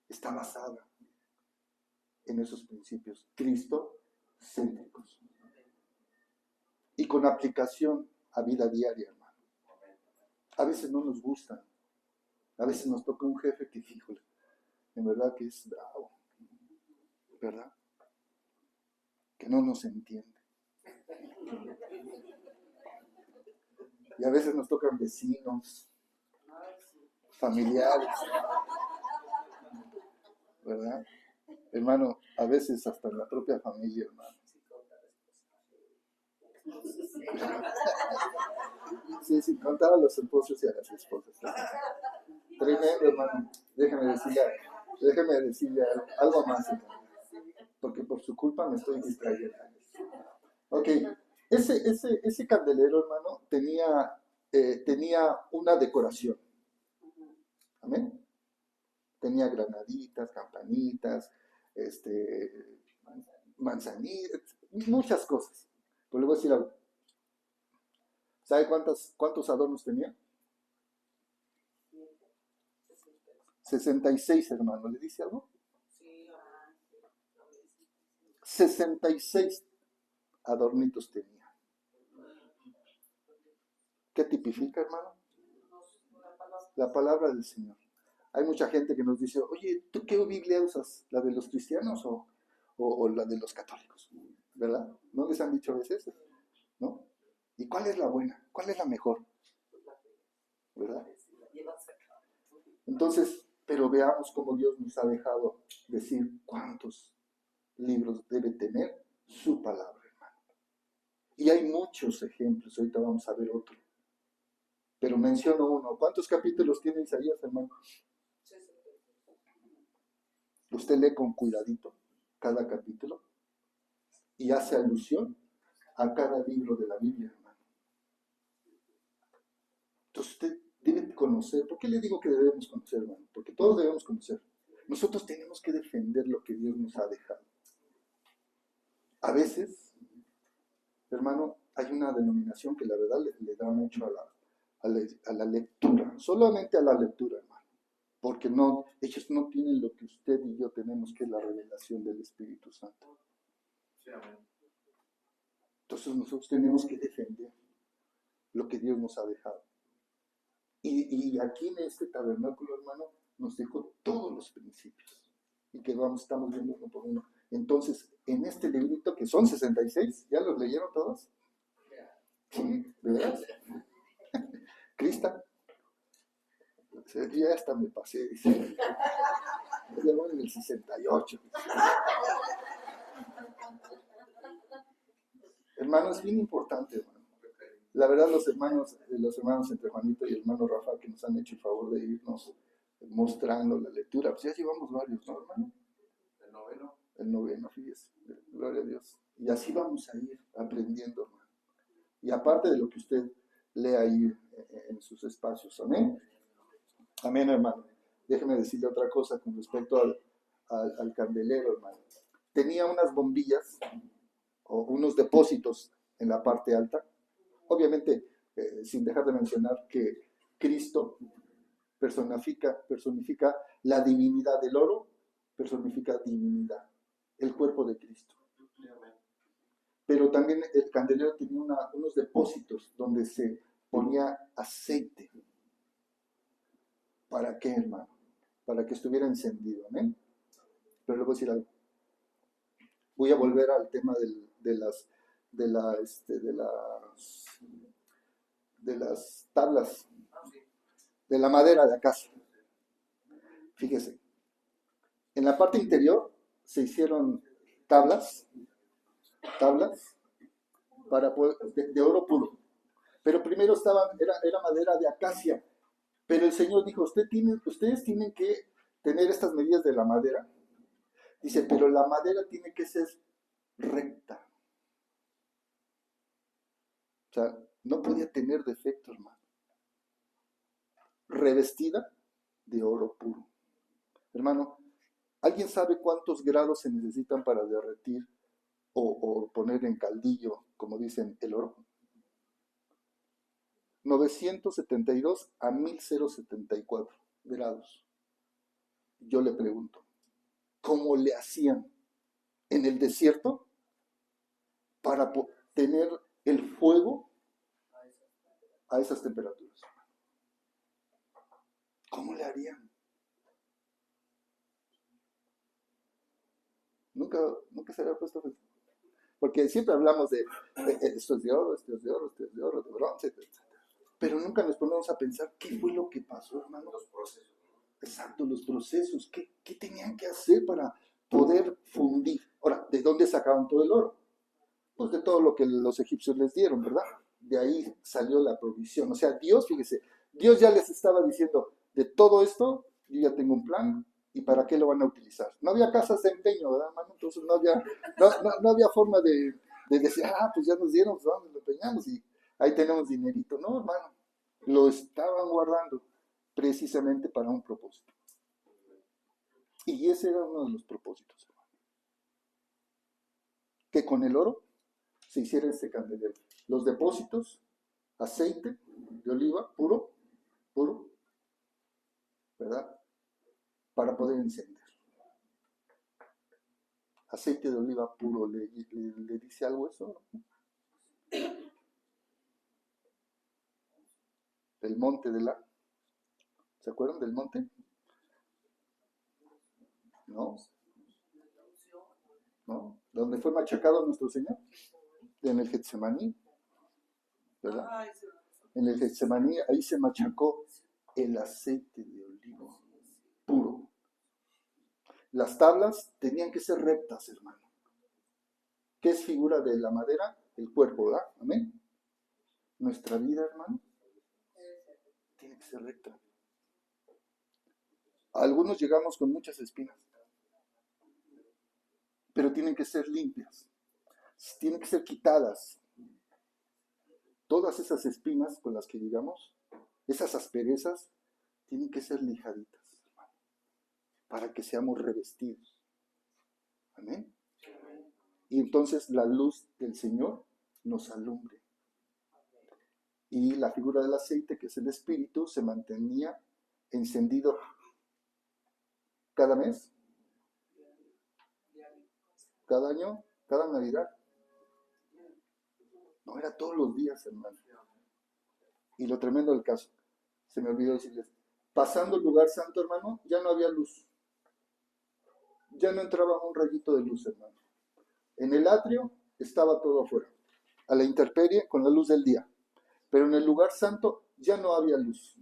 está basada en esos principios cristo-céntricos y con aplicación a vida diaria, hermano. A veces no nos gustan, a veces nos toca un jefe que, híjole, en verdad que es bravo, ¿verdad? Que no nos entiende. Y a veces nos tocan vecinos, familiares, ¿verdad? Hermano, a veces hasta en la propia familia, hermano. Sí, sin contar a los esposos y a las esposas. Tremendo, hermano. Déjeme decirle algo más, hermano, porque por su culpa me estoy distrayendo. Ok, ese candelero, hermano, tenía una decoración. Amén. Tenía granaditas, campanitas, manzanitas, muchas cosas. Pero le voy a decir algo. ¿Sabe cuántos adornos tenía? 66, hermano. ¿Le dice algo? 66 adornitos tenía. ¿Qué tipifica, hermano? La palabra del Señor. Hay mucha gente que nos dice, oye, ¿tú qué Biblia usas? ¿La de los cristianos o la de los católicos? ¿Verdad? ¿No les han dicho a veces? ¿No? ¿Y cuál es la buena? ¿Cuál es la mejor? ¿Verdad? Entonces, pero veamos cómo Dios nos ha dejado decir cuántos libros debe tener su palabra, hermano. Y hay muchos ejemplos, ahorita vamos a ver otro. Pero menciono uno. ¿Cuántos capítulos tiene Isaías, hermano? Usted lee con cuidadito cada capítulo y hace alusión a cada libro de la Biblia, hermano. Entonces usted debe conocer. ¿Por qué le digo que debemos conocer, hermano? Porque todos debemos conocer. Nosotros tenemos que defender lo que Dios nos ha dejado. A veces, hermano, hay una denominación que la verdad le da mucho a la lectura, solamente a la lectura, hermano. Porque ellos no tienen lo que usted y yo tenemos, que es la revelación del Espíritu Santo. Entonces nosotros tenemos que defender lo que Dios nos ha dejado. Y aquí en este tabernáculo, hermano, nos dejó todos los principios. Y que estamos viendo uno por uno. Entonces, en este librito, que son 66, ¿ya los leyeron todos? Sí, ¿de verdad? Crista. Ya hasta me pasé, dice. Ya voy en el 68. Hermano, es bien importante, hermano. La verdad, los hermanos entre Juanito y el hermano Rafa, que nos han hecho el favor de irnos mostrando la lectura, pues ya llevamos varios, ¿no, hermano? El noveno, fíjese. Gloria a Dios. Y así vamos a ir aprendiendo, hermano. Y aparte de lo que usted lee ahí en sus espacios, amén. Amén, hermano. Déjeme decirle otra cosa con respecto al candelero, hermano. Tenía unas bombillas o unos depósitos en la parte alta. Obviamente, sin dejar de mencionar que Cristo personifica la divinidad. Del oro personifica divinidad, el cuerpo de Cristo. Pero también el candelero tenía unos depósitos donde se ponía aceite. ¿Para qué, hermano? Para que estuviera encendido, ¿amén? Pero le voy a decir algo. Voy a volver al tema de las tablas, de la madera de acá. Fíjese, en la parte interior se hicieron tablas para de oro puro. Pero primero era madera de acacia. Pero el Señor dijo, ustedes tienen que tener estas medidas de la madera. Dice, pero la madera tiene que ser recta. O sea, no podía tener defecto, hermano. Revestida de oro puro. Hermano, ¿alguien sabe cuántos grados se necesitan para derretir o poner en caldillo, como dicen, el oro? 972 a 1074 grados. Yo le pregunto, ¿cómo le hacían en el desierto para tener el fuego a esas temperaturas? ¿Cómo le harían? Nunca se había puesto a pensar. Porque siempre hablamos de esto es de oro, esto es de oro, esto es de oro, de bronce, etc. Pero nunca nos ponemos a pensar qué fue lo que pasó, hermano. Los procesos. Exacto, los procesos. ¿Qué tenían que hacer para poder fundir? Ahora, ¿de dónde sacaban todo el oro? Pues de todo lo que los egipcios les dieron, ¿verdad? De ahí salió la provisión. O sea, Dios, fíjese, Dios ya les estaba diciendo, de todo esto, yo ya tengo un plan, ¿y para qué lo van a utilizar? No había casas de empeño, ¿verdad, hermano? Entonces no había forma de decir, pues ya nos dieron, pues vamos, lo empeñamos y ahí tenemos dinerito. No, hermano, lo estaban guardando precisamente para un propósito. Y ese era uno de los propósitos, hermano. Que con el oro se hiciera este candelero. Los depósitos, aceite de oliva puro, ¿verdad? Para poder encender. Aceite de oliva puro, ¿le dice algo eso? El monte de ¿se acuerdan del monte? ¿No? ¿Dónde fue machacado nuestro Señor? En el Getsemaní, ¿verdad? En el Getsemaní, ahí se machacó el aceite de oliva puro. Las tablas tenían que ser rectas, hermano. ¿Qué es figura de la madera? El cuerpo, ¿verdad? Amén. Nuestra vida, hermano, tiene que ser recta. Algunos llegamos con muchas espinas, pero tienen que ser limpias, tienen que ser quitadas. Todas esas espinas con las que llegamos, esas asperezas, tienen que ser lijaditas, hermano, para que seamos revestidos. Amén. Y entonces la luz del Señor nos alumbre. Y la figura del aceite, que es el Espíritu, se mantenía encendido cada mes, cada año, cada Navidad. No, era todos los días, hermano. Y lo tremendo del caso, se me olvidó decirles, pasando el lugar santo, hermano, ya no había luz. Ya no entraba un rayito de luz, hermano. En el atrio estaba todo afuera, a la intemperie con la luz del día. Pero en el lugar santo ya no había luz.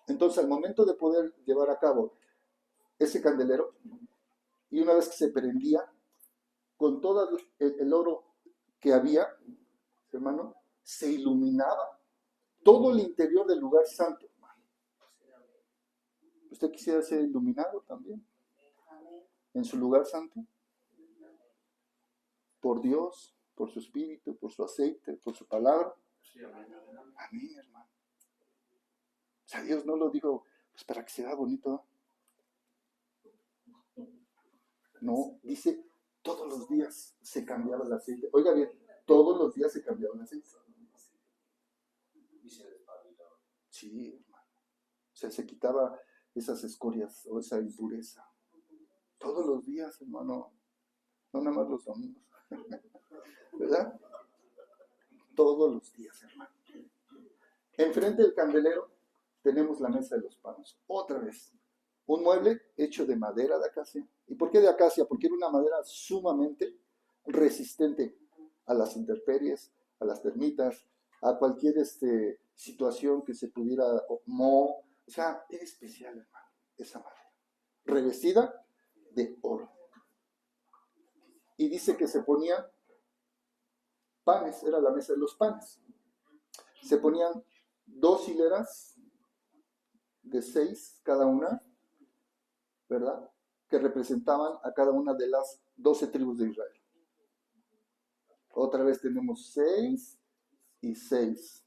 Entonces, al momento de poder llevar a cabo ese candelero, y una vez que se prendía, con todo el oro que había, hermano, se iluminaba todo el interior del lugar santo, hermano. ¿Usted quisiera ser iluminado también en su lugar santo? Por Dios, por su espíritu, por su aceite, por su palabra. Amén, hermano. O sea, Dios no lo dijo pues para que se vea bonito. No, dice, todos los días se cambiaba el aceite. Oiga bien, todos los días se cambiaba el aceite. Sí, hermano. O sea, se quitaba esas escorias o esa impureza. Todos los días, hermano, no nada más los domingos, ¿verdad? Todos los días, hermano. Enfrente del candelero tenemos la mesa de los panes. Otra vez, un mueble hecho de madera de acacia. ¿Y por qué de acacia? Porque era una madera sumamente resistente a las intemperies, a las termitas, a cualquier situación que se pudiera, o sea, era especial, hermano, esa madera, revestida de oro. Y dice que se ponían panes, era la mesa de los panes. Se ponían 2 hileras de 6 cada una, ¿verdad? Que representaban a cada una de las 12 tribus de Israel. Otra vez tenemos 6 y 6,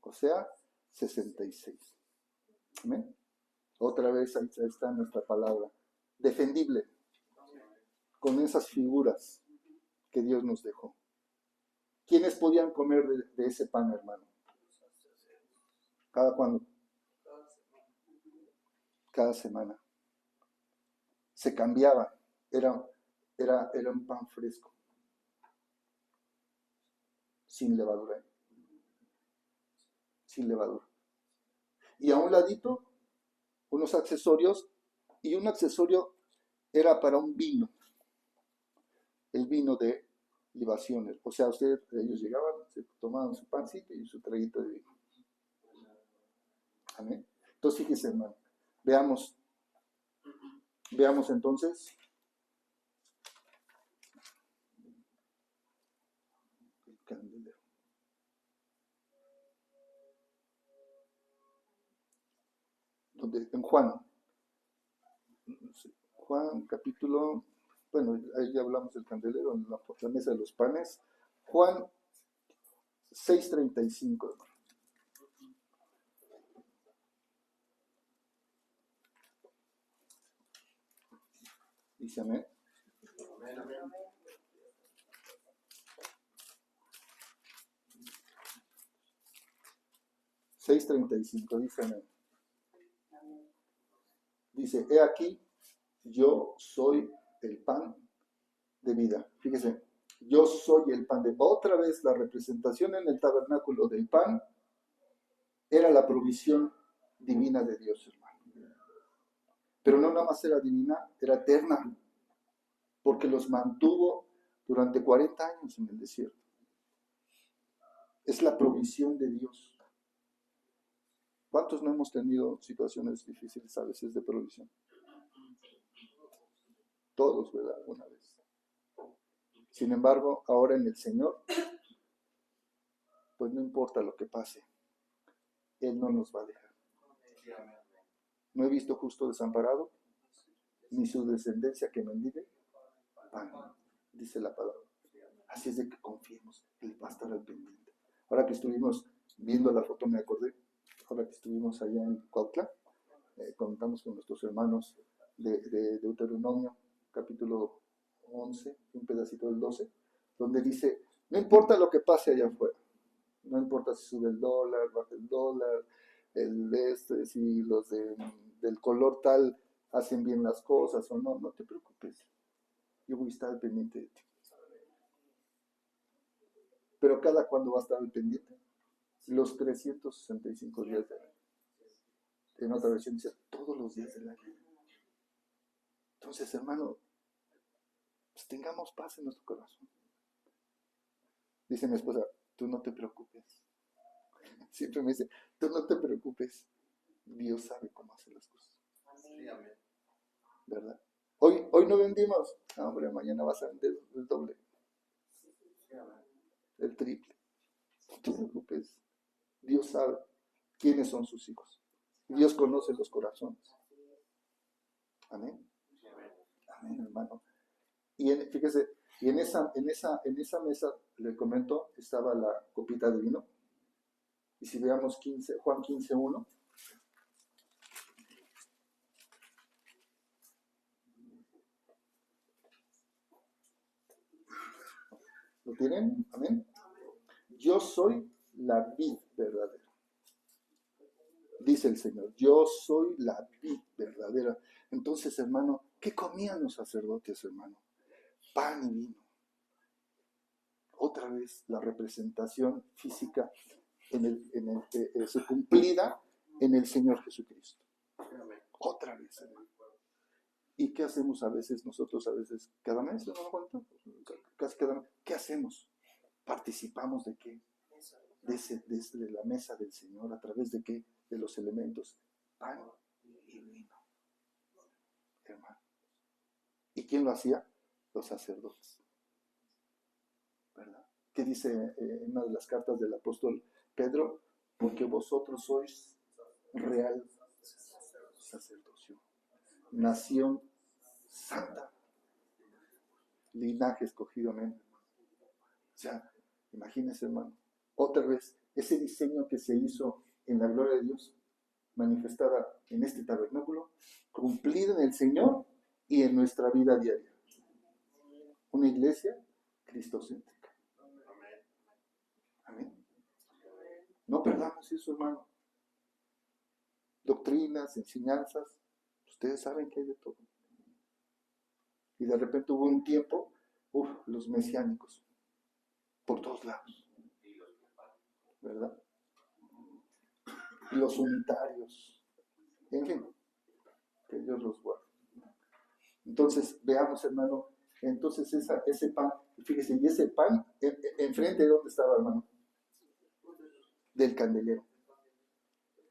o sea, 66. ¿Amén? Otra vez ahí está nuestra palabra. Defendible, con esas figuras que Dios nos dejó. ¿Quiénes podían comer de ese pan, hermano? ¿Cada cuándo? Cada semana. Se cambiaba. Era un pan fresco. Sin levadura. Sin levadura. Y a un ladito, unos accesorios. Y un accesorio era para un vino. El vino de libaciones. O sea, ellos llegaban, se tomaban su pancito y su traguito de vino. Amén. Entonces, fíjense, hermano. Veamos entonces. El candelero. En Juan capítulo, bueno, ahí ya hablamos del candelero, en la mesa de los panes. Juan 6:35, hermano. Dice amén. Amén, amén. 6:35, dice amén. Dice, he aquí, yo soy el pan de vida. Fíjese, yo soy el pan de vida. Otra vez la representación en el tabernáculo del pan era la provisión divina de Dios, hermano. Pero no nada más era divina, era eterna, porque los mantuvo durante 40 años en el desierto. Es la provisión de Dios. ¿Cuántos no hemos tenido situaciones difíciles a veces de provisión? Todos, ¿verdad? Una vez. Sin embargo, ahora en el Señor, pues no importa lo que pase, Él no nos va a dejar. No he visto justo desamparado, ni su descendencia que mendigue pan, dice la palabra. Así es de que confiemos, Él va a estar al pendiente. Ahora que estuvimos viendo la foto, me acordé, ahora que estuvimos allá en Cuautla, contamos con nuestros hermanos de Deuteronomio, capítulo 11, un pedacito del 12, donde dice, no importa lo que pase allá afuera, no importa si sube el dólar, baja el dólar, si los del color tal hacen bien las cosas o no, no te preocupes, yo voy a estar al pendiente de ti. Pero cada cuando va a estar al pendiente, los 365 días del año. En otra versión dice, todos los días del año. Entonces, hermano, pues tengamos paz en nuestro corazón. Dice mi esposa, tú no te preocupes. Siempre me dice, tú no te preocupes. Dios sabe cómo hacer las cosas. Amén. ¿Verdad? Hoy no vendimos. No, hombre, mañana vas a vender el doble. El triple. No te preocupes. Dios sabe quiénes son sus hijos. Dios conoce los corazones. Amén. Amén, hermano. Y fíjese, y en esa mesa, le comento, estaba la copita de vino. Y si veamos Juan 15:1. ¿Lo tienen? Amén. Yo soy la vid verdadera. dice el Señor, yo soy la vid verdadera. Entonces, hermano, ¿qué comían los sacerdotes, hermano? Pan y vino. Otra vez la representación física se cumplida en el Señor Jesucristo. Otra vez, hermano. ¿Y qué hacemos a veces nosotros? A veces, cada mes, ¿no? Casi cada mes. ¿Qué hacemos? ¿Participamos de qué? De la mesa del Señor. ¿A través de qué? De los elementos. Pan y vino. Hermano. ¿Y quién lo hacía? Los sacerdotes. ¿Verdad? ¿Qué dice en una de las cartas del apóstol Pedro? Porque vosotros sois real sacerdocio, nación santa, linaje escogido, amén. O sea, imagínense, hermano, otra vez, ese diseño que se hizo en la gloria de Dios, manifestada en este tabernáculo, cumplida en el Señor y en nuestra vida diaria. Una iglesia cristocéntrica. Amén. No perdamos eso, hermano. Doctrinas, enseñanzas, ustedes saben que hay de todo. Y de repente hubo un tiempo, los mesiánicos, por todos lados, ¿verdad? Y los unitarios, en fin, que Dios los guarde. Entonces, veamos, hermano, entonces ese pan, fíjese, y ese pan, enfrente de dónde estaba, hermano, del candelero.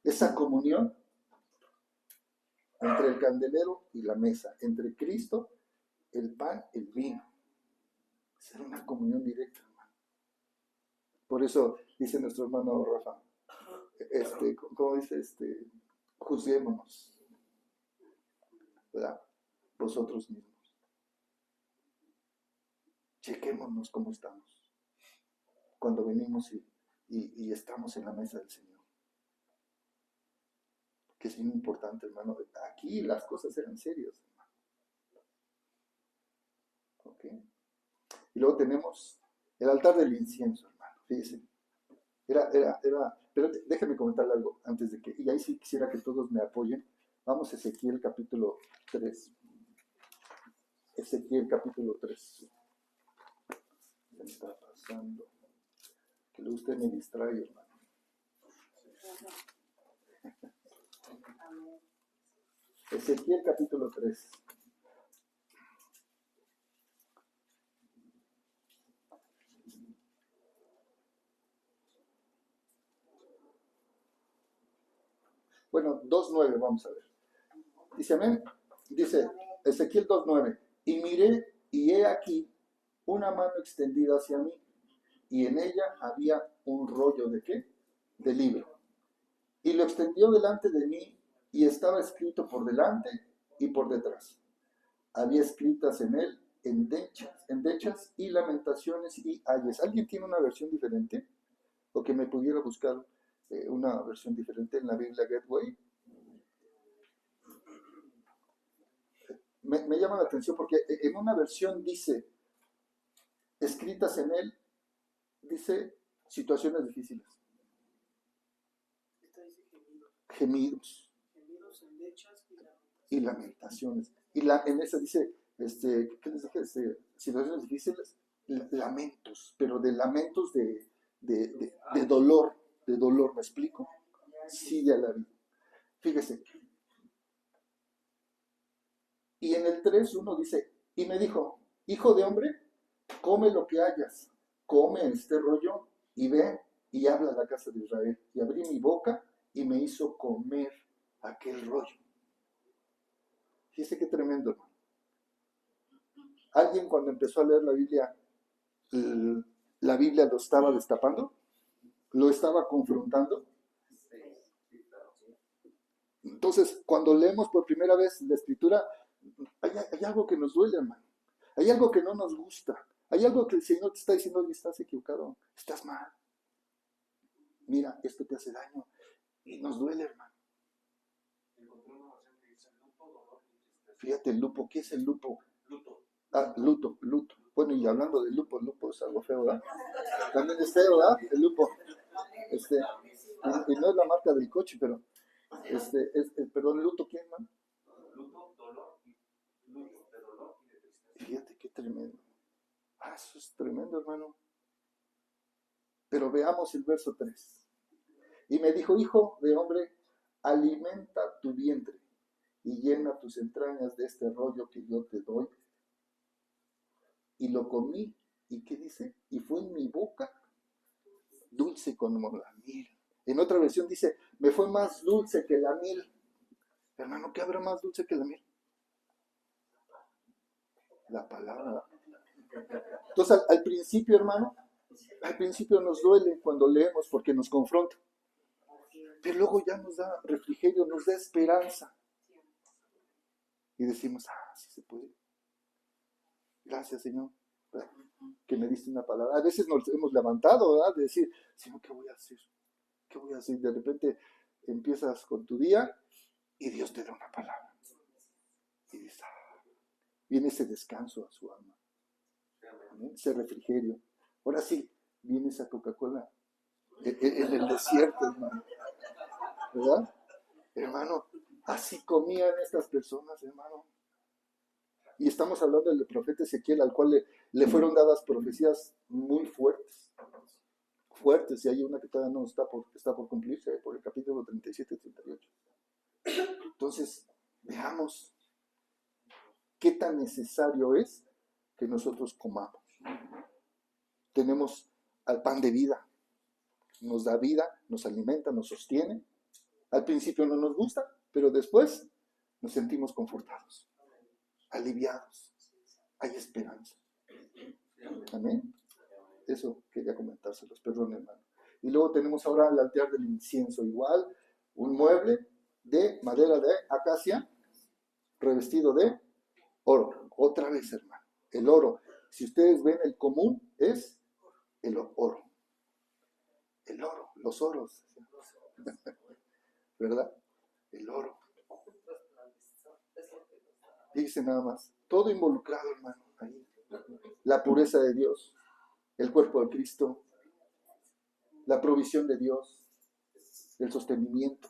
Esa comunión entre el candelero y la mesa, entre Cristo, el pan, el vino. Será una comunión directa, hermano. Por eso dice nuestro hermano Rafa, ¿cómo dice? Juzguémonos, ¿verdad? Vosotros mismos. Chequémonos cómo estamos cuando venimos y estamos en la mesa del Señor. Que es bien importante, hermano. Aquí las cosas eran serias, hermano. ¿Ok? Y luego tenemos el altar del incienso, hermano. Fíjense. Pero déjenme comentarle algo antes de que, y ahí sí quisiera que todos me apoyen. Vamos a Ezequiel capítulo 3. Ezequiel capítulo 3. ¿Qué me está pasando? Que luego usted me distrae, hermano. Ezequiel capítulo 3. Bueno, 2:9 vamos a ver. Dice amén. Dice Ezequiel 2:9. Y miré y he aquí una mano extendida hacia mí y en ella había un rollo ¿de qué? De libro. Y lo extendió delante de mí y estaba escrito por delante y por detrás. Había escritas en él endechas y lamentaciones y ayes. ¿Alguien tiene una versión diferente? O que me pudiera buscar una versión diferente en la Biblia Gateway. Me llama la atención porque en una versión dice, escritas en él, dice situaciones difíciles. Gemidos. Endechas y lamentaciones. Y en esa dice, ¿qué les dije? Situaciones difíciles, lamentos, pero de lamentos de dolor, ¿me explico? Sí, de alivio. Fíjese. Y en el 3:1 dice, y me dijo, hijo de hombre, come lo que hayas, come este rollo y ve y habla a la casa de Israel. Y abrí mi boca y me hizo comer aquel rollo. Fíjese qué tremendo, hermano. ¿Alguien cuando empezó a leer la Biblia lo estaba destapando? ¿Lo estaba confrontando? Entonces, cuando leemos por primera vez la Escritura, hay algo que nos duele, hermano. Hay algo que no nos gusta. Hay algo que el Señor te está diciendo, oye, estás equivocado, estás mal. Mira, esto te hace daño. Y nos duele, hermano. Fíjate, el lupo, ¿qué es el lupo? Luto. Bueno, y hablando de lupo, el lupo es algo feo, ¿verdad? También es feo, ¿verdad? El lupo. Y no es la marca del coche, pero Perdón, luto, ¿quién, hermano? Luto, dolor y de tristeza. Fíjate qué tremendo. Eso es tremendo, hermano. Pero veamos el verso 3. Y me dijo, hijo de hombre, alimenta tu vientre y llena tus entrañas de este rollo que yo te doy. Y lo comí, ¿y qué dice? Y fue en mi boca dulce como la miel. En otra versión dice, me fue más dulce que la miel. Hermano, ¿qué habrá más dulce que la miel? La palabra. Entonces, al principio, hermano, al principio nos duele cuando leemos porque nos confronta. Pero luego ya nos da refrigerio, nos da esperanza. Y decimos, sí se puede. Gracias, Señor, ¿verdad? Que me diste una palabra. A veces nos hemos levantado, ¿verdad? De decir, Señor, ¿qué voy a hacer? ¿Qué voy a hacer? De repente empiezas con tu día y Dios te da una palabra. Y dices, viene ese descanso a su alma. ¿Amén? Ese refrigerio. Ahora sí, viene esa Coca-Cola en el desierto, hermano. ¿Verdad? Hermano, así comían estas personas, hermano. Y estamos hablando del profeta Ezequiel, al cual le fueron dadas profecías muy fuertes. Fuertes, y hay una que todavía no está por cumplirse, por el capítulo 37 y 38. Entonces, veamos qué tan necesario es que nosotros comamos. Tenemos al pan de vida, nos da vida, nos alimenta, nos sostiene. Al principio no nos gusta, pero después nos sentimos confortados, aliviados. Hay esperanza. Amén. Eso quería comentárselos, perdón, hermano. Y luego tenemos ahora el altar del incienso, igual, un mueble de madera de acacia revestido de oro. Otra vez, hermano, el oro. Si ustedes ven, el común es el oro. El oro, los oros. ¿Verdad? El oro. Dice nada más. Todo involucrado, hermano, ahí. La pureza de Dios, el cuerpo de Cristo, la provisión de Dios, el sostenimiento.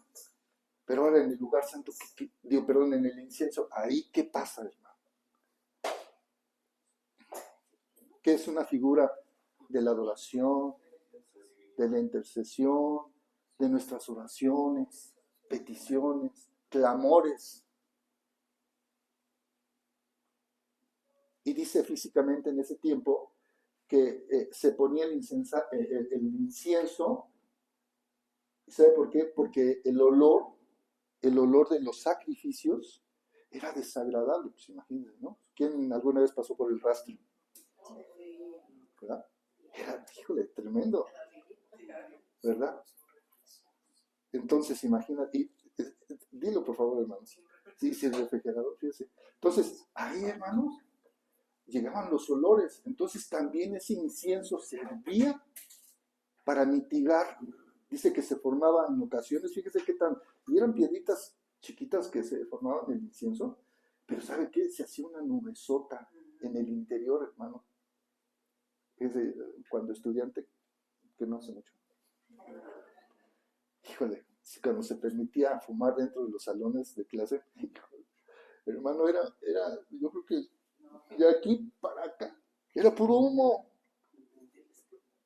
Pero ahora en el lugar santo, en el incienso, ahí ¿qué pasa, hermano? Que es una figura de la adoración, de la intercesión, de nuestras oraciones, peticiones, clamores. Y dice físicamente en ese tiempo que se ponía el incienso. ¿Sabe por qué? Porque el olor de los sacrificios era desagradable, pues imagínense, ¿no? ¿Quién alguna vez pasó por el rastro? ¿Verdad? Era, híjole, tremendo, ¿verdad? Entonces, imagínate, dilo por favor, hermanos. Sí, el refrigerador, fíjese. Entonces, ahí, hermanos, llegaban los olores. Entonces, también ese incienso servía para mitigar. Dice que se formaba en ocasiones, fíjese qué tan, y eran piedritas chiquitas que se formaban en el incienso, pero ¿sabe qué? Se hacía una nubesota en el interior, hermano. Fíjese, cuando estudiante, que no hace mucho. Híjole, cuando se permitía fumar dentro de los salones de clase, híjole, hermano, era, yo creo que de aquí para acá, era puro humo.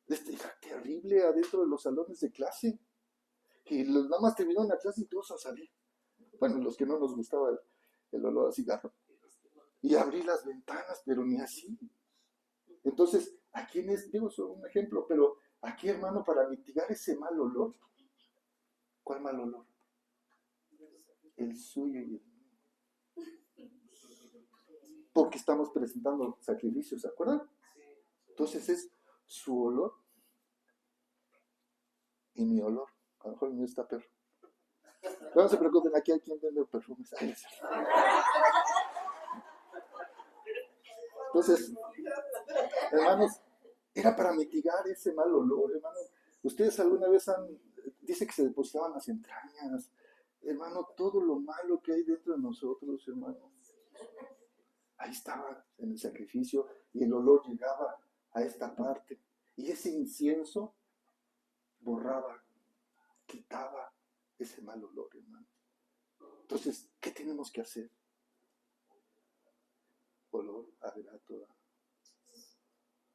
Era terrible adentro de los salones de clase. Y nada más terminó la clase y todos a salir. Bueno, los que no nos gustaba el olor a cigarro. Y abrí las ventanas, pero ni así. Entonces, aquí digo, es un ejemplo, pero aquí, hermano, para mitigar ese mal olor, ¿cuál mal olor? El suyo y el mío. Porque estamos presentando sacrificios, ¿se acuerdan? Entonces es su olor y mi olor. A lo mejor el mío está peor. Pero no se preocupen, aquí hay quien vende perfumes. Entonces, hermanos, era para mitigar ese mal olor, hermanos. Ustedes alguna vez dice que se depositaban las entrañas, hermano, todo lo malo que hay dentro de nosotros, hermano. Ahí estaba en el sacrificio y el olor llegaba a esta parte. Y ese incienso borraba, quitaba ese mal olor, hermano. Entonces, ¿qué tenemos que hacer? Olor agradable,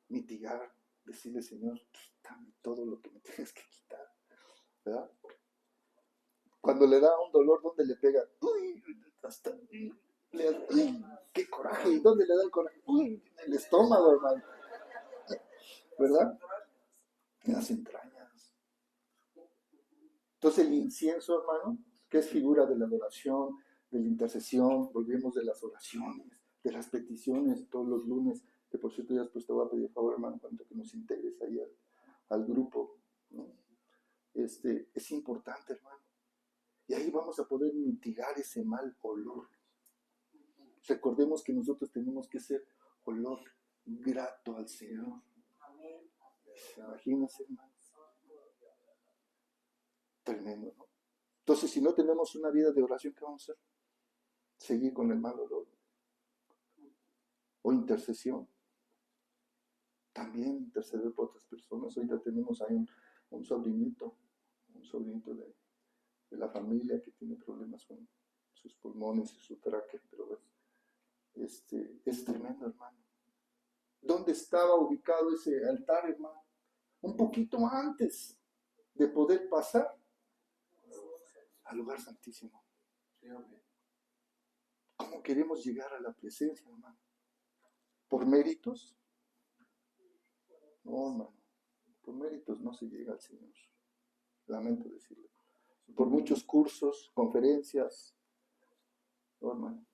mitigar, decirle, Señor, quítame todo lo que me tienes que quitar, ¿verdad? Cuando le da un dolor, ¿dónde le pega? Uy, hasta, uy, qué coraje. ¿Y dónde le da el coraje? Uy, en el estómago, hermano, ¿verdad? En las entrañas. Entonces el incienso, hermano, que es figura de la adoración, de la intercesión, volvemos de las oraciones, de las peticiones todos los lunes, que por cierto ya después te voy a pedir favor, hermano, cuando que nos integres ahí al grupo, ¿no? Es importante, hermano. Y ahí vamos a poder mitigar ese mal olor. Recordemos que nosotros tenemos que ser olor grato al Señor. Imagínense, hermano. Tremendo, ¿no? Entonces, si no tenemos una vida de oración, ¿qué vamos a hacer? Seguir con el mal olor. O intercesión. También interceder por otras personas. Ahorita tenemos ahí un sobrinito de la familia que tiene problemas con sus pulmones y su tráquea, pero es tremendo, hermano. ¿Dónde estaba ubicado ese altar, hermano? Un poquito antes de poder pasar al lugar santísimo. ¿Cómo queremos llegar a la presencia, hermano? ¿Por méritos? No, hermano. Por méritos no se llega al Señor. Lamento decirlo. Por muchos cursos, conferencias. No, hermano.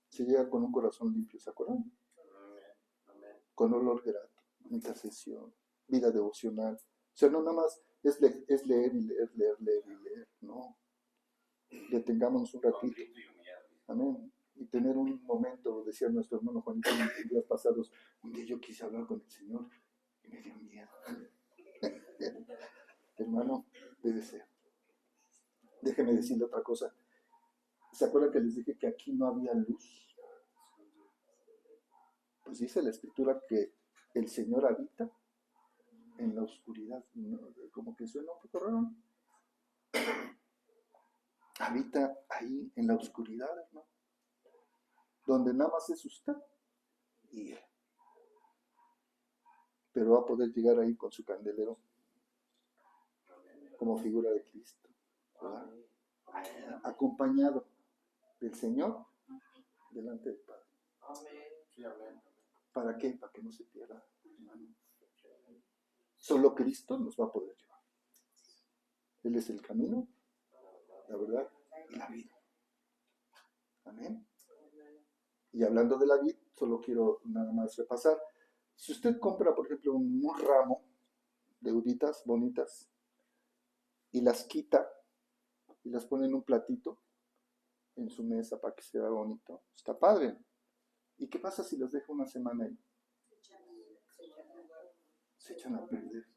Se llega con un corazón limpio, ¿se acuerdan? Con olor grato, intercesión, vida devocional. O sea, no nada más es leer y leer, no. Detengámonos un ratito. Amén. Y tener un momento, decía nuestro hermano Juanito en días pasados, un día yo quise hablar con el Señor y me dio miedo. Hermano, debe ser. Déjeme decirle otra cosa. ¿Se acuerdan que les dije que aquí no había luz? Pues dice la Escritura que el Señor habita en la oscuridad. Como que suena un poco raro. Habita ahí en la oscuridad, hermano. Donde nada más es usted y él. Pero va a poder llegar ahí con su candelero como figura de Cristo, ¿verdad? Acompañado del Señor delante del Padre. ¿Para qué? Para que no se pierda, hermano. Solo Cristo nos va a poder llevar. Él es el camino, la verdad y la vida. Amén. Y hablando de la vida, solo quiero nada más repasar. Si usted compra, por ejemplo, un ramo de uvitas bonitas y las quita y las pone en un platito en su mesa para que se vea bonito, está padre. ¿Y qué pasa si las deja una semana ahí? Se echan a perder.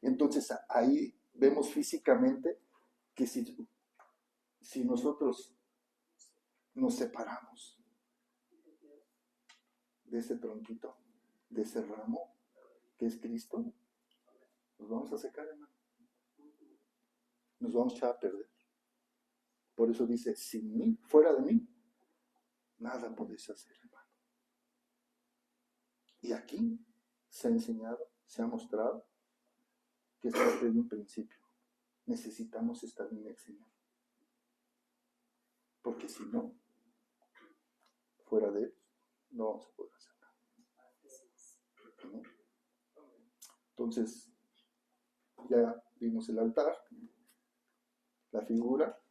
Entonces ahí vemos físicamente que si nosotros nos separamos de ese tronquito, de ese ramo que es Cristo, nos vamos a secar, hermano. Nos vamos a echar a perder. Por eso dice, sin mí, fuera de mí, nada podéis hacer, hermano. Y aquí se ha enseñado, se ha mostrado que esto es desde un principio. Necesitamos estar en el Señor. Porque si no, fuera de Él, no vamos a poder hacer nada. ¿No? Entonces, ya vimos el altar, la figura,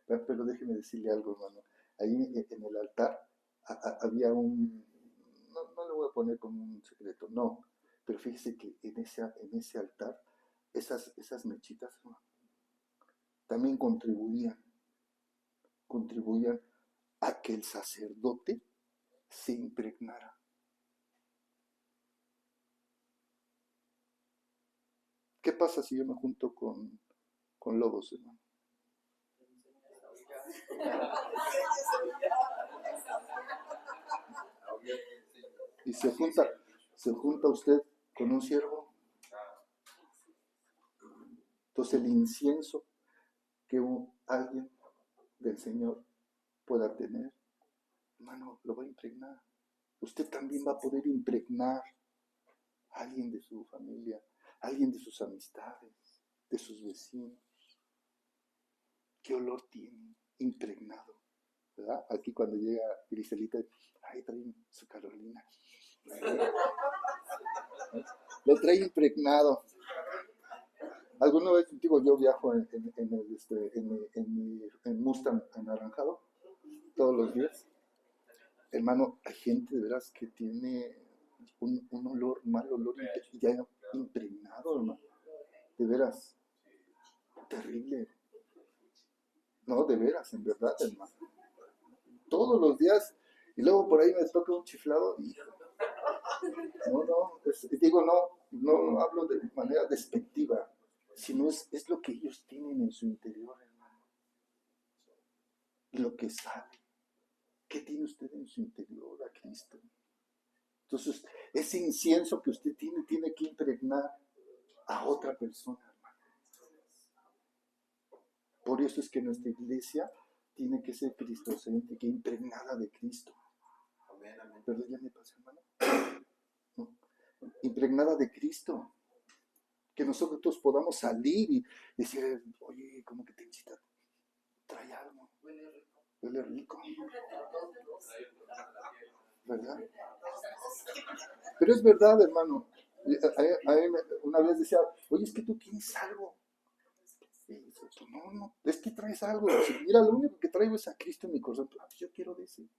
pero déjeme decirle algo, hermano. Ahí en el altar había no le voy a poner como un secreto, no, pero fíjese que en ese altar, esas mechitas, hermano, también contribuían a que el sacerdote se impregnara. ¿Qué pasa si yo me junto con lobos, hermano? Y se junta usted con un siervo. Entonces el incienso que alguien del Señor pueda tener, hermano, lo va a impregnar. Usted también va a poder impregnar a alguien de su familia, a alguien de sus amistades, de sus vecinos. ¿Qué olor tiene impregnado? ¿Verdad? Aquí cuando llega Griselita, ay, trae su Carolina. Lo trae impregnado. Alguna vez, digo, yo viajo en Mustang anaranjado todos los días. Hermano, hay gente de veras que tiene un olor, mal olor, ya impregnado, hermano. De veras, terrible. No, de veras, en verdad, hermano. Todos los días, y luego por ahí me toca un chiflado, y no hablo de manera despectiva, sino es lo que ellos tienen en su interior, hermano. Lo que sale. ¿Qué tiene usted en su interior? A Cristo. Entonces, ese incienso que usted tiene que impregnar a otra persona, hermano. Por eso es que nuestra iglesia tiene que ser cristocéntrica, impregnada de Cristo. Perdón, ya me pasé, hermano. ¿No? Impregnada de Cristo. Que nosotros podamos salir y decir, oye, como que te incita, trae algo. Huele rico. ¿Verdad? Pero es verdad, hermano. Una vez decía, oye, es que tú tienes algo. No, es que traes algo. Mira, lo único que traigo es a Cristo en mi corazón. Yo quiero de ese.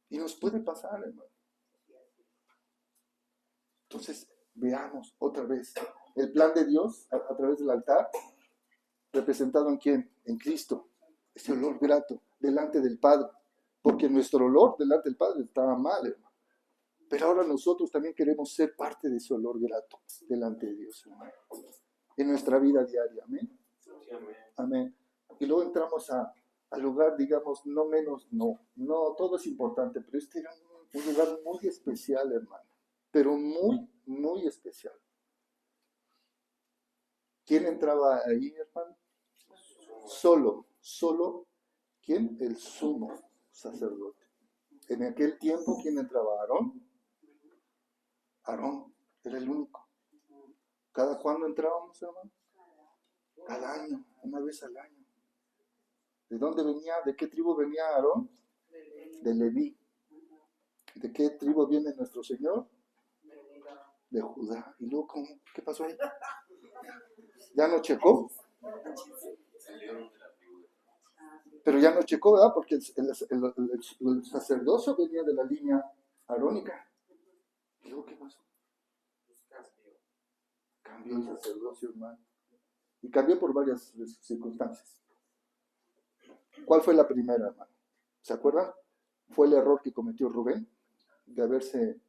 Y nos puede pasar, hermano. Entonces, veamos otra vez el plan de Dios a través del altar, representado en quién? En Cristo. Ese olor grato delante del Padre. Porque nuestro olor delante del Padre estaba mal, hermano. Pero ahora nosotros también queremos ser parte de ese olor grato delante de Dios, hermano. En nuestra vida diaria, amén. Amén. Y luego entramos al lugar, digamos, no, todo es importante, pero este era un lugar muy especial, hermano. Pero muy, muy especial. ¿Quién entraba ahí, hermano? Solo, ¿quién? El sumo sacerdote. En aquel tiempo, ¿quién entraba? Aarón. Aarón era el único. ¿Cada cuándo entrábamos, hermano? Cada año, una vez al año. ¿De dónde venía? ¿De qué tribu venía Aarón? De Leví. ¿De qué tribu viene nuestro Señor? De Judá. ¿Y luego qué pasó ahí? ¿Ya no checó? Pero ya no checó, ¿verdad? Porque el sacerdocio venía de la línea arónica. ¿Y luego qué pasó? Cambió el sacerdocio, hermano. Y cambió por varias circunstancias. ¿Cuál fue la primera, hermano? ¿Se acuerdan? Fue el error que cometió Rubén de haberse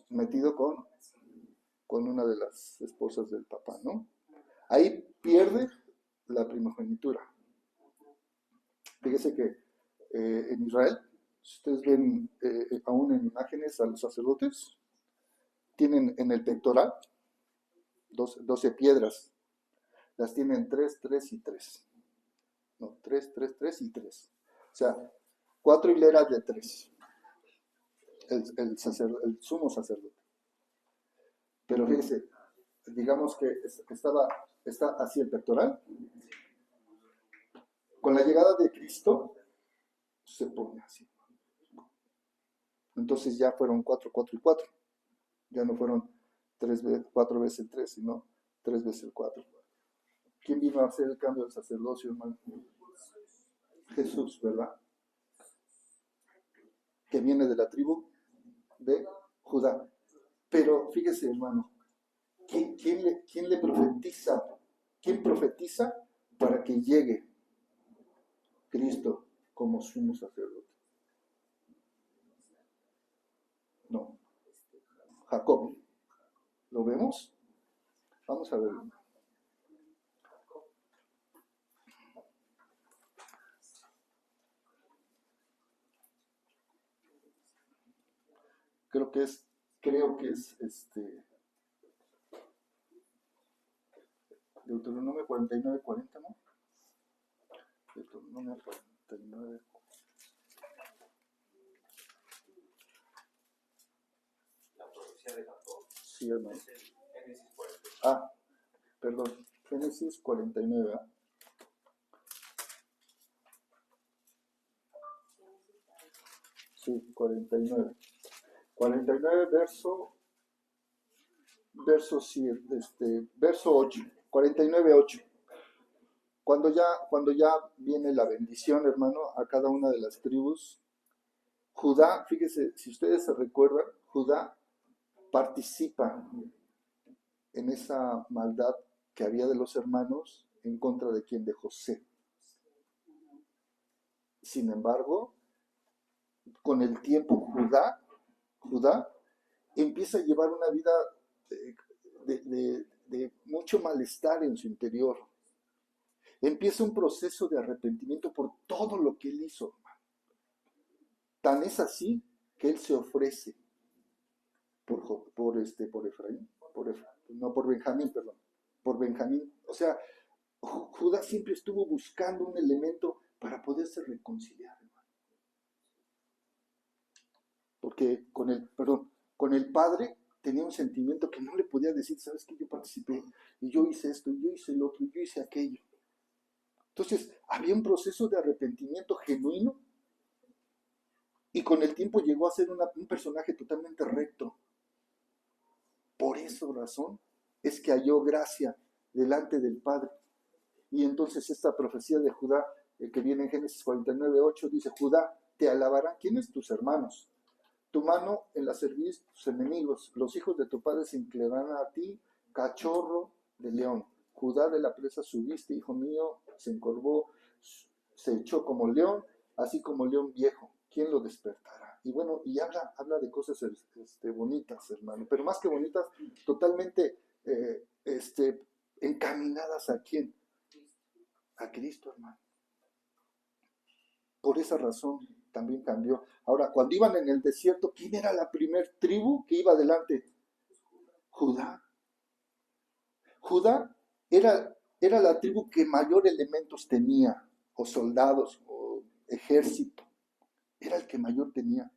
metido con una de las esposas del papá, ¿no? Ahí pierde la primogenitura. Fíjese que en Israel, si ustedes ven aún en imágenes a los sacerdotes, tienen en el pectoral 12 piedras. Las tienen 3, 3 y 3. No, 3, 3, 3 y 3. O sea, 4 hileras de 3. El sumo sacerdote. Pero fíjese, digamos que está así el pectoral. Con la llegada de Cristo, se pone así. Entonces ya fueron 4, 4 y 4. Ya no fueron 4 veces el 3, sino 3 veces el 4. ¿Quién vino a hacer el cambio del sacerdocio, hermano? Jesús, ¿verdad? Que viene de la tribu de Judá. Pero fíjese, hermano, ¿quién le profetiza? ¿Quién profetiza para que llegue Cristo como sumo sacerdote? No. Jacob. ¿Lo vemos? Vamos a verlo. Creo que es Deuteronomio 49, 40, ¿no? Deuteronomio 49. La profecía de Jacob Sí, hermano. es el Génesis 40. Ah, perdón. Génesis 49. ¿Ah? Sí, 49. 49, verso 7, verso 8. 49, 8. Cuando ya viene la bendición, hermano, a cada una de las tribus, Judá, fíjese, si ustedes se recuerdan, Judá participa en esa maldad que había de los hermanos en contra de quién, de José. Sin embargo, con el tiempo Judá empieza a llevar una vida de mucho malestar en su interior. Empieza un proceso de arrepentimiento por todo lo que él hizo. Tan es así que él se ofrece por Efraín, no por Benjamín, perdón, por Benjamín. O sea, Judá siempre estuvo buscando un elemento para poderse reconciliar, hermano. Porque con el padre tenía un sentimiento que no le podía decir, ¿sabes qué? Yo participé, y yo hice esto, y yo hice lo otro, y yo hice aquello. Entonces, había un proceso de arrepentimiento genuino, y con el tiempo llegó a ser un personaje totalmente recto. Por esa razón es que halló gracia delante del Padre. Y entonces esta profecía de Judá, que viene en Génesis 49, 8, dice, Judá, te alabarán. ¿Quiénes? Tus hermanos. Tu mano en la cerviz de tus enemigos. Los hijos de tu padre se inclinarán a ti, cachorro de león. Judá, de la presa subiste, hijo mío, se encorvó, se echó como león, así como león viejo. ¿Quién lo despertará? Y bueno, y habla de cosas bonitas, hermano, pero más que bonitas, totalmente encaminadas ¿a quién? A Cristo, hermano. Por esa razón también cambió. Ahora, cuando iban en el desierto, ¿quién era la primer tribu que iba adelante? Judá. Judá era la tribu que mayor elementos tenía, o soldados, o ejército. Era el que mayor tenía.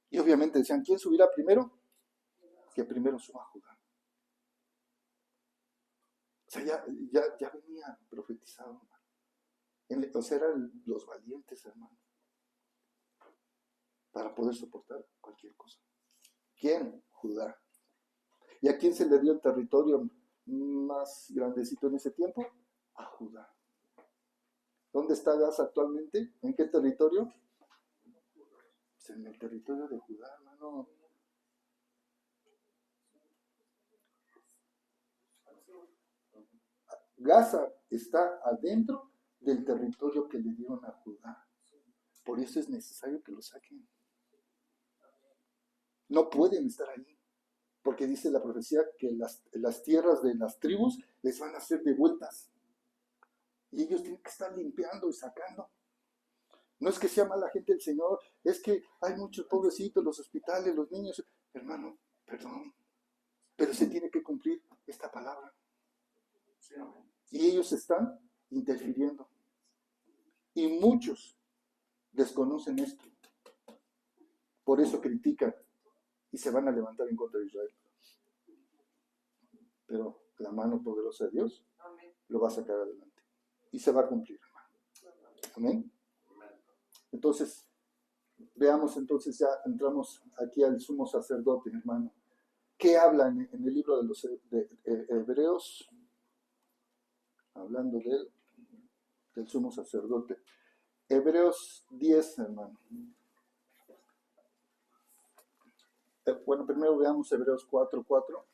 Y obviamente decían, ¿quién subirá primero? Que primero suba Judá. O sea, ya venía profetizado, hermano. O sea, eran los valientes, hermano, para poder soportar cualquier cosa. ¿Quién? Judá. ¿Y a quién se le dio el territorio más grandecito en ese tiempo? A Judá. ¿Dónde está Gaza actualmente? ¿En qué territorio? Pues en el territorio de Judá, hermano. Gaza está adentro del territorio que le dieron a Judá. Por eso es necesario que lo saquen. No pueden estar ahí, porque dice la profecía que las tierras de las tribus les van a ser devueltas. Y ellos tienen que estar limpiando y sacando. No es que sea mala gente el Señor, es que hay muchos pobrecitos, los hospitales, los niños. Hermano, perdón, pero se tiene que cumplir esta palabra. Y ellos están interfiriendo. Y muchos desconocen esto. Por eso critican y se van a levantar en contra de Israel. Pero la mano poderosa de Dios lo va a sacar adelante. Y se va a cumplir, hermano. Amén. Entonces, veamos entonces, ya entramos aquí al sumo sacerdote, hermano. ¿Qué habla en el libro de los Hebreos? Hablando del sumo sacerdote. Hebreos 10, hermano. Bueno, primero veamos Hebreos 4:4.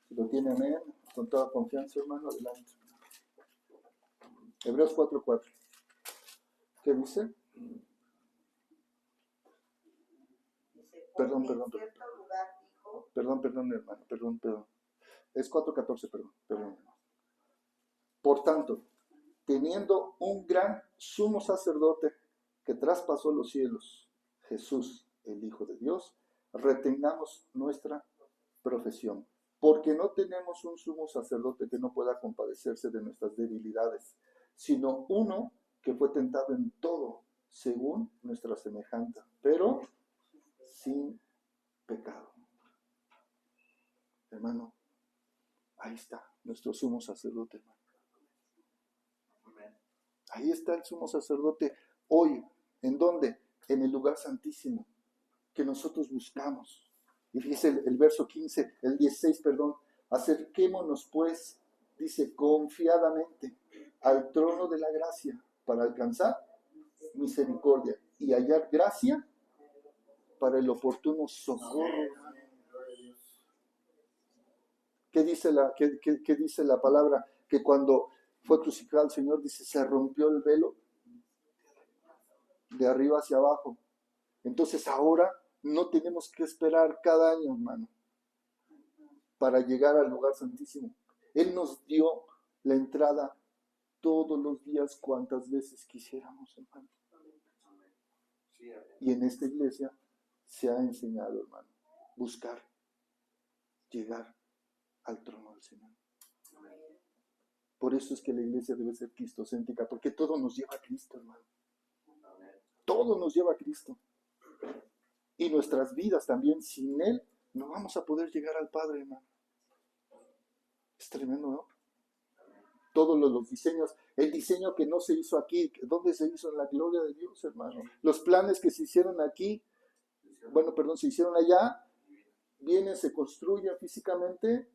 Si lo tiene, amén, con toda confianza, hermano, adelante. Hebreos 4:4. ¿Qué dice? Perdón, hermano, perdón. Es 4:14, perdón. Por tanto, teniendo un gran sumo sacerdote que traspasó los cielos, Jesús, el Hijo de Dios, retengamos nuestra profesión, porque no tenemos un sumo sacerdote que no pueda compadecerse de nuestras debilidades, sino uno que fue tentado en todo, según nuestra semejanza, pero sin pecado. Hermano, ahí está nuestro sumo sacerdote, hermano. Ahí está el sumo sacerdote hoy. ¿En dónde? En el lugar santísimo que nosotros buscamos. Y dice el verso 15, el 16, perdón. Acerquémonos pues, dice, confiadamente al trono de la gracia para alcanzar misericordia y hallar gracia para el oportuno socorro. ¿Qué dice la palabra? Que cuando fue crucificado el Señor, dice, se rompió el velo de arriba hacia abajo. Entonces ahora no tenemos que esperar cada año, hermano, para llegar al lugar santísimo. Él nos dio la entrada todos los días, cuantas veces quisiéramos, hermano. Y en esta iglesia se ha enseñado, hermano, buscar, llegar al trono del Señor. Por eso es que la iglesia debe ser cristocéntrica, porque todo nos lleva a Cristo, hermano. Todo nos lleva a Cristo. Y nuestras vidas también, sin Él, no vamos a poder llegar al Padre, hermano. Es tremendo, ¿no? Todos los diseños, el diseño que no se hizo aquí, ¿dónde se hizo? En la gloria de Dios, hermano. Los planes que se hicieron aquí, se hicieron allá, vienen, se construyen físicamente,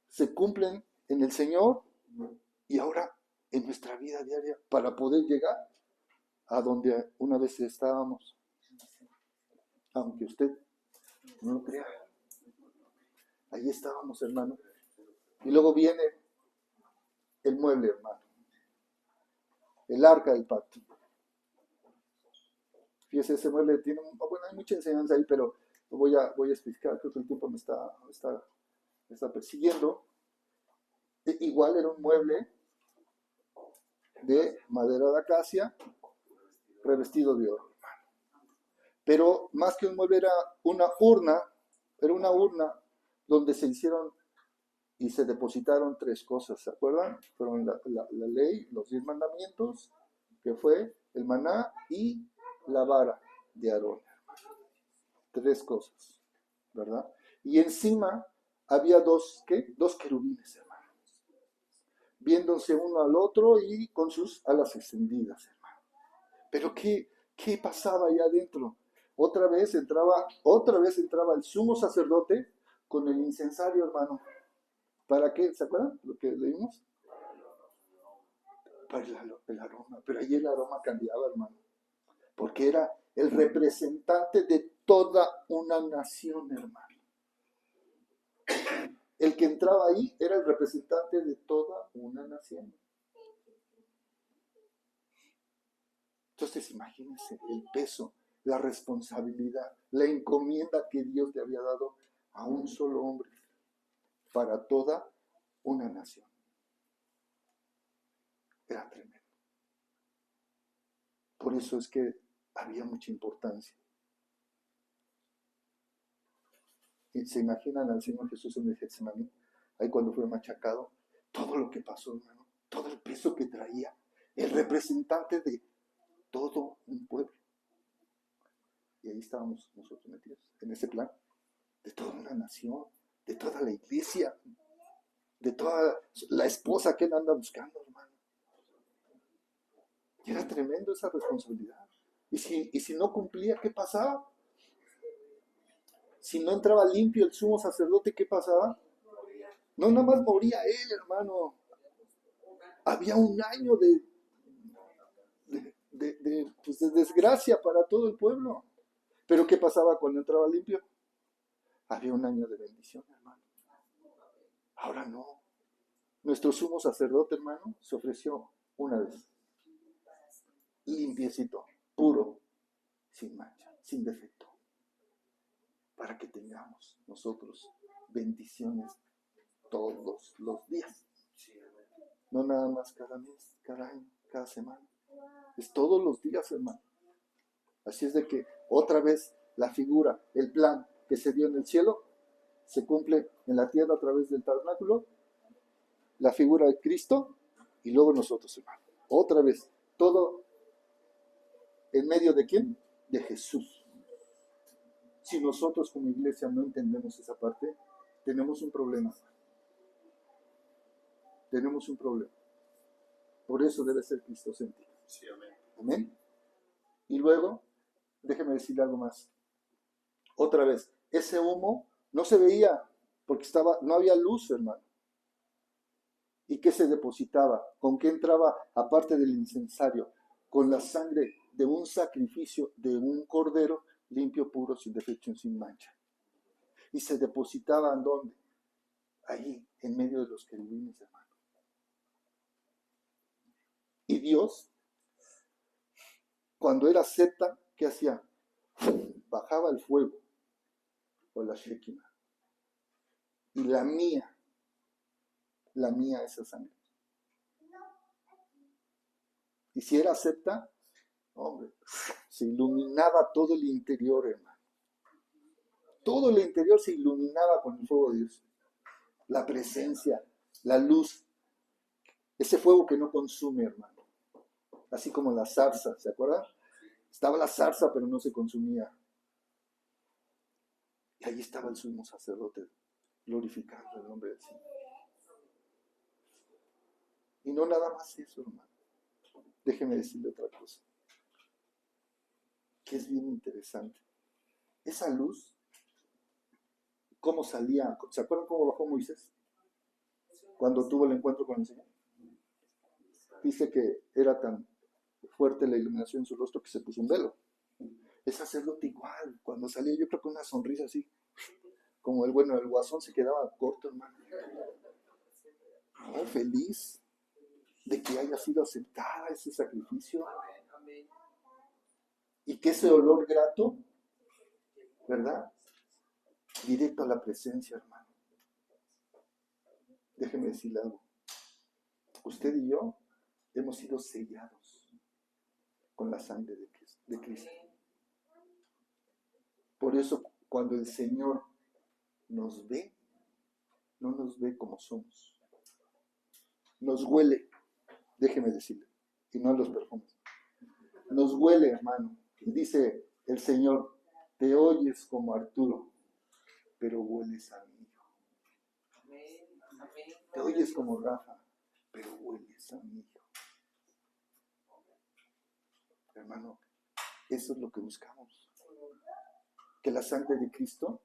se cumplen en el Señor y ahora en nuestra vida diaria para poder llegar a donde una vez estábamos. Aunque usted no lo crea, ahí estábamos, hermano. Y luego viene el mueble, hermano. El arca del pacto. Fíjese, ese mueble tiene, hay mucha enseñanza ahí, pero voy a explicar, creo que el tiempo me está persiguiendo. Igual era un mueble de madera de acacia, revestido de oro. Pero más que un mueble era una urna donde se hicieron y se depositaron 3 cosas, ¿se acuerdan? Fueron la ley, los 10 mandamientos, que fue el maná y la vara de Aarón. 3 cosas, ¿verdad? Y encima había dos querubines, hermano, viéndose uno al otro y con sus alas extendidas, hermano. Pero ¿qué pasaba allá adentro? Otra vez entraba el sumo sacerdote con el incensario, hermano. ¿Para qué? ¿Se acuerdan lo que leímos? Para el aroma. Pero ahí el aroma cambiaba, hermano. Porque era el representante de toda una nación, hermano. El que entraba ahí era el representante de toda una nación. Entonces imagínense el peso, la responsabilidad, la encomienda que Dios le había dado a un solo hombre para toda una nación. Era tremendo. Por eso es que había mucha importancia. Y se imaginan al Señor Jesús en el Getsemaní, ahí cuando fue machacado, todo lo que pasó, hermano, todo el peso que traía, el representante de todo un pueblo. Y ahí estábamos nosotros metidos, en ese plan, de toda una nación, de toda la iglesia, de toda la esposa que él anda buscando, hermano. Y era tremendo esa responsabilidad. Y si no cumplía, ¿qué pasaba? Si no entraba limpio el sumo sacerdote, ¿qué pasaba? No, nada más moría él, hermano. Había un año de desgracia para todo el pueblo. Pero ¿qué pasaba cuando entraba limpio? Había un año de bendición, hermano. Ahora no. Nuestro sumo sacerdote, hermano, se ofreció una vez. Limpiecito, puro, sin mancha, sin defecto. Para que tengamos nosotros bendiciones todos los días. No nada más cada mes, cada año, cada semana. Es todos los días, hermano. Así es de que otra vez la figura, el plan que se dio en el cielo se cumple en la tierra a través del tabernáculo, la figura de Cristo y luego nosotros, hermano. Otra vez, todo en medio de ¿quién? De Jesús. Si nosotros como iglesia no entendemos esa parte, tenemos un problema. Tenemos un problema. Por eso debe ser cristocéntrico. Sí, amén. Amén. Y luego, déjeme decirle algo más. Otra vez, ese humo no se veía porque no había luz, hermano. ¿Y qué se depositaba? ¿Con qué entraba aparte del incensario? Con la sangre de un sacrificio de un cordero limpio, puro, sin defecto, sin mancha. Y se depositaba ¿en dónde? Ahí, en medio de los querubines, hermano. Y Dios, cuando era secta, ¿qué hacía? Bajaba el fuego, o la Shekinah, y lamía esa sangre. Y si era secta, hombre, se iluminaba todo el interior, hermano. Todo el interior se iluminaba con el fuego de Dios. La presencia, la luz, ese fuego que no consume, hermano. Así como la zarza, ¿se acuerdan? Estaba la zarza, pero no se consumía. Y ahí estaba el sumo sacerdote, glorificando el nombre del Señor. Y no nada más eso, hermano. Déjeme decirle otra cosa, que es bien interesante. Esa luz, ¿cómo salía? ¿Se acuerdan cómo bajó Moisés cuando tuvo el encuentro con el Señor? Dice que era tan fuerte la iluminación en su rostro que se puso un velo. El sacerdote igual, cuando salía yo creo que una sonrisa así, como el guasón se quedaba corto, hermano. Oh, feliz de que haya sido aceptada ese sacrificio. Y que ese olor grato, ¿verdad? Directo a la presencia, hermano. Déjeme decirle algo. Usted y yo hemos sido sellados con la sangre de Cristo. Por eso, cuando el Señor nos ve, no nos ve como somos. Nos huele, déjeme decirle, y no los perfumes. Nos huele, hermano. Y dice el Señor, te oyes como Arturo, pero hueles a mi hijo. Te oyes como Rafa, pero hueles a mi hijo. Hermano, eso es lo que buscamos. Que la sangre de Cristo,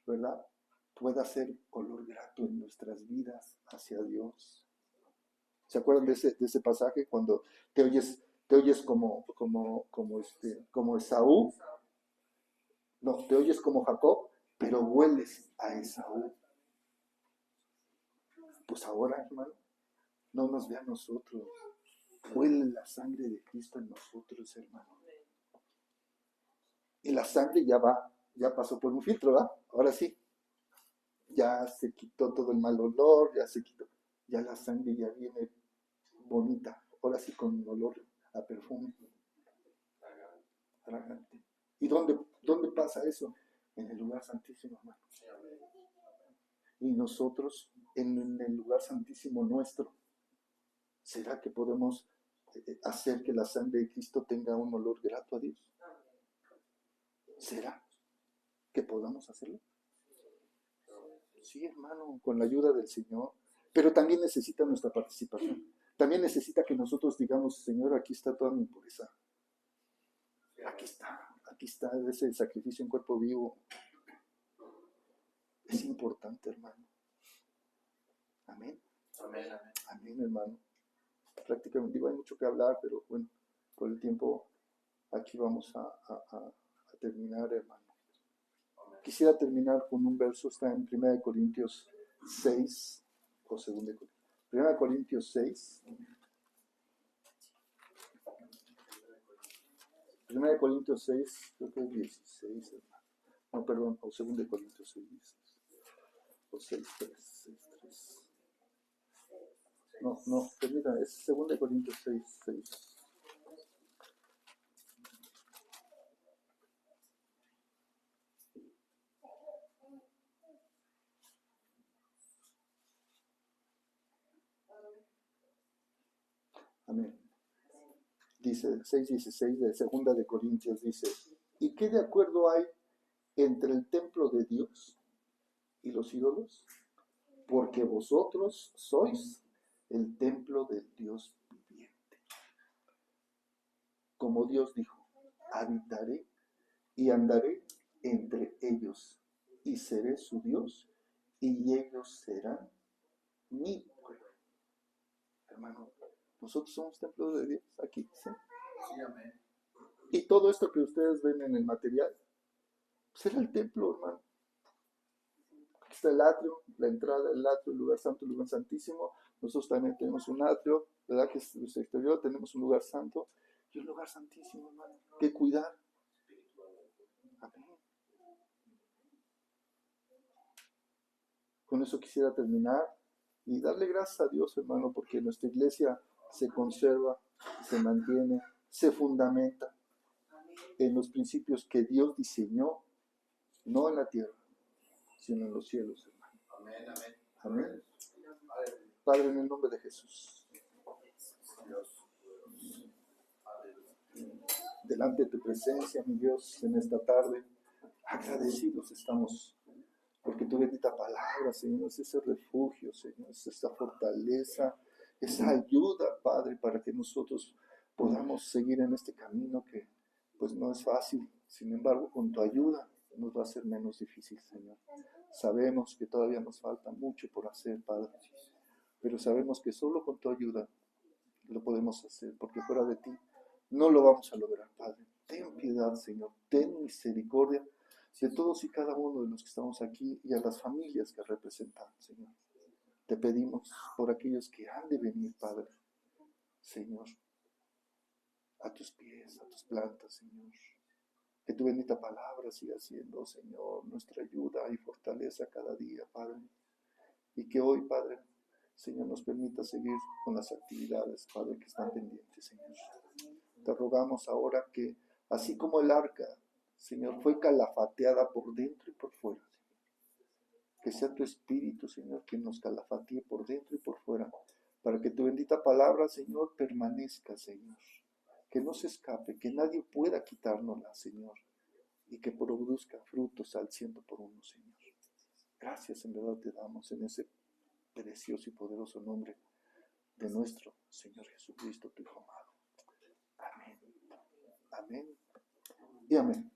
¿verdad?, pueda ser olor grato en nuestras vidas hacia Dios. ¿Se acuerdan de ese pasaje cuando te oyes como Esaú? No, te oyes como Jacob, pero hueles a Esaú. Pues ahora, hermano, no nos ve a nosotros. Huele la sangre de Cristo en nosotros, hermano. Y la sangre ya pasó por un filtro, ¿verdad? Ahora sí. Ya se quitó todo el mal olor, ya la sangre ya viene bonita. Ahora sí con olor a perfume. Fragante. ¿Y dónde pasa eso? En el lugar santísimo, hermano. Y nosotros, en el lugar santísimo nuestro, ¿será que podemos hacer que la sangre de Cristo tenga un olor grato a Dios? ¿Será que podamos hacerlo? Sí, hermano, con la ayuda del Señor. Pero también necesita nuestra participación. También necesita que nosotros digamos, Señor, aquí está toda mi impureza. Aquí está ese sacrificio en cuerpo vivo. Es importante, hermano. Amén. Amén, hermano. Prácticamente, hay mucho que hablar, pero bueno, por el tiempo aquí vamos a terminar, hermano. Quisiera terminar con un verso, está en 1 Corintios 6, o 2 Corintios. 1 Corintios 6. 1 Corintios 6, creo que es 16, hermano. No, perdón, o 2 Corintios 6, 16. O 6, 3, 3. No, permítanme, es 2 Corintios 6, 6. Amén. Dice 6:16 de Segunda de Corintios, dice, ¿y qué de acuerdo hay entre el templo de Dios y los ídolos? Porque vosotros sois el templo del Dios viviente. Como Dios dijo, habitaré y andaré entre ellos, y seré su Dios, y ellos serán mi pueblo. Hermano, nosotros somos templo de Dios aquí, ¿sí? Sí, amén. Y todo esto que ustedes ven en el material, será el templo, hermano. Aquí está el atrio, la entrada, el atrio, el lugar santo, el lugar santísimo. Nosotros también tenemos un atrio, ¿verdad? Que es nuestro exterior, tenemos un lugar santo y un lugar santísimo, hermano, que cuidar. Amén. Con eso quisiera terminar y darle gracias a Dios, hermano, porque nuestra iglesia se conserva, se mantiene, se fundamenta en los principios que Dios diseñó, no en la tierra, sino en los cielos, hermano. Amén, amén. Amén. Padre, en el nombre de Jesús, delante de tu presencia, mi Dios, en esta tarde, agradecidos estamos, porque tu bendita palabra, Señor, es ese refugio, Señor, es esa fortaleza, esa ayuda, Padre, para que nosotros podamos seguir en este camino que pues no es fácil. Sin embargo, con tu ayuda nos va a ser menos difícil, Señor. Sabemos que todavía nos falta mucho por hacer, Padre, pero sabemos que solo con tu ayuda lo podemos hacer, porque fuera de ti no lo vamos a lograr, Padre. Ten piedad, Señor, ten misericordia de todos y cada uno de los que estamos aquí y a las familias que representan, Señor. Te pedimos por aquellos que han de venir, Padre, Señor, a tus pies, a tus plantas, Señor. Que tu bendita palabra siga siendo, Señor, nuestra ayuda y fortaleza cada día, Padre. Y que hoy, Padre, Señor, nos permita seguir con las actividades, Padre, que están pendientes, Señor. Te rogamos ahora que, así como el arca, Señor, fue calafateada por dentro y por fuera, que sea tu Espíritu, Señor, quien nos calafatee por dentro y por fuera, para que tu bendita palabra, Señor, permanezca, Señor. Que no se escape, que nadie pueda quitárnosla, Señor, y que produzca frutos al 100%, Señor. Gracias, en verdad te damos en ese precioso y poderoso nombre de nuestro Señor Jesucristo, tu Hijo amado. Amén. Amén. Y amén.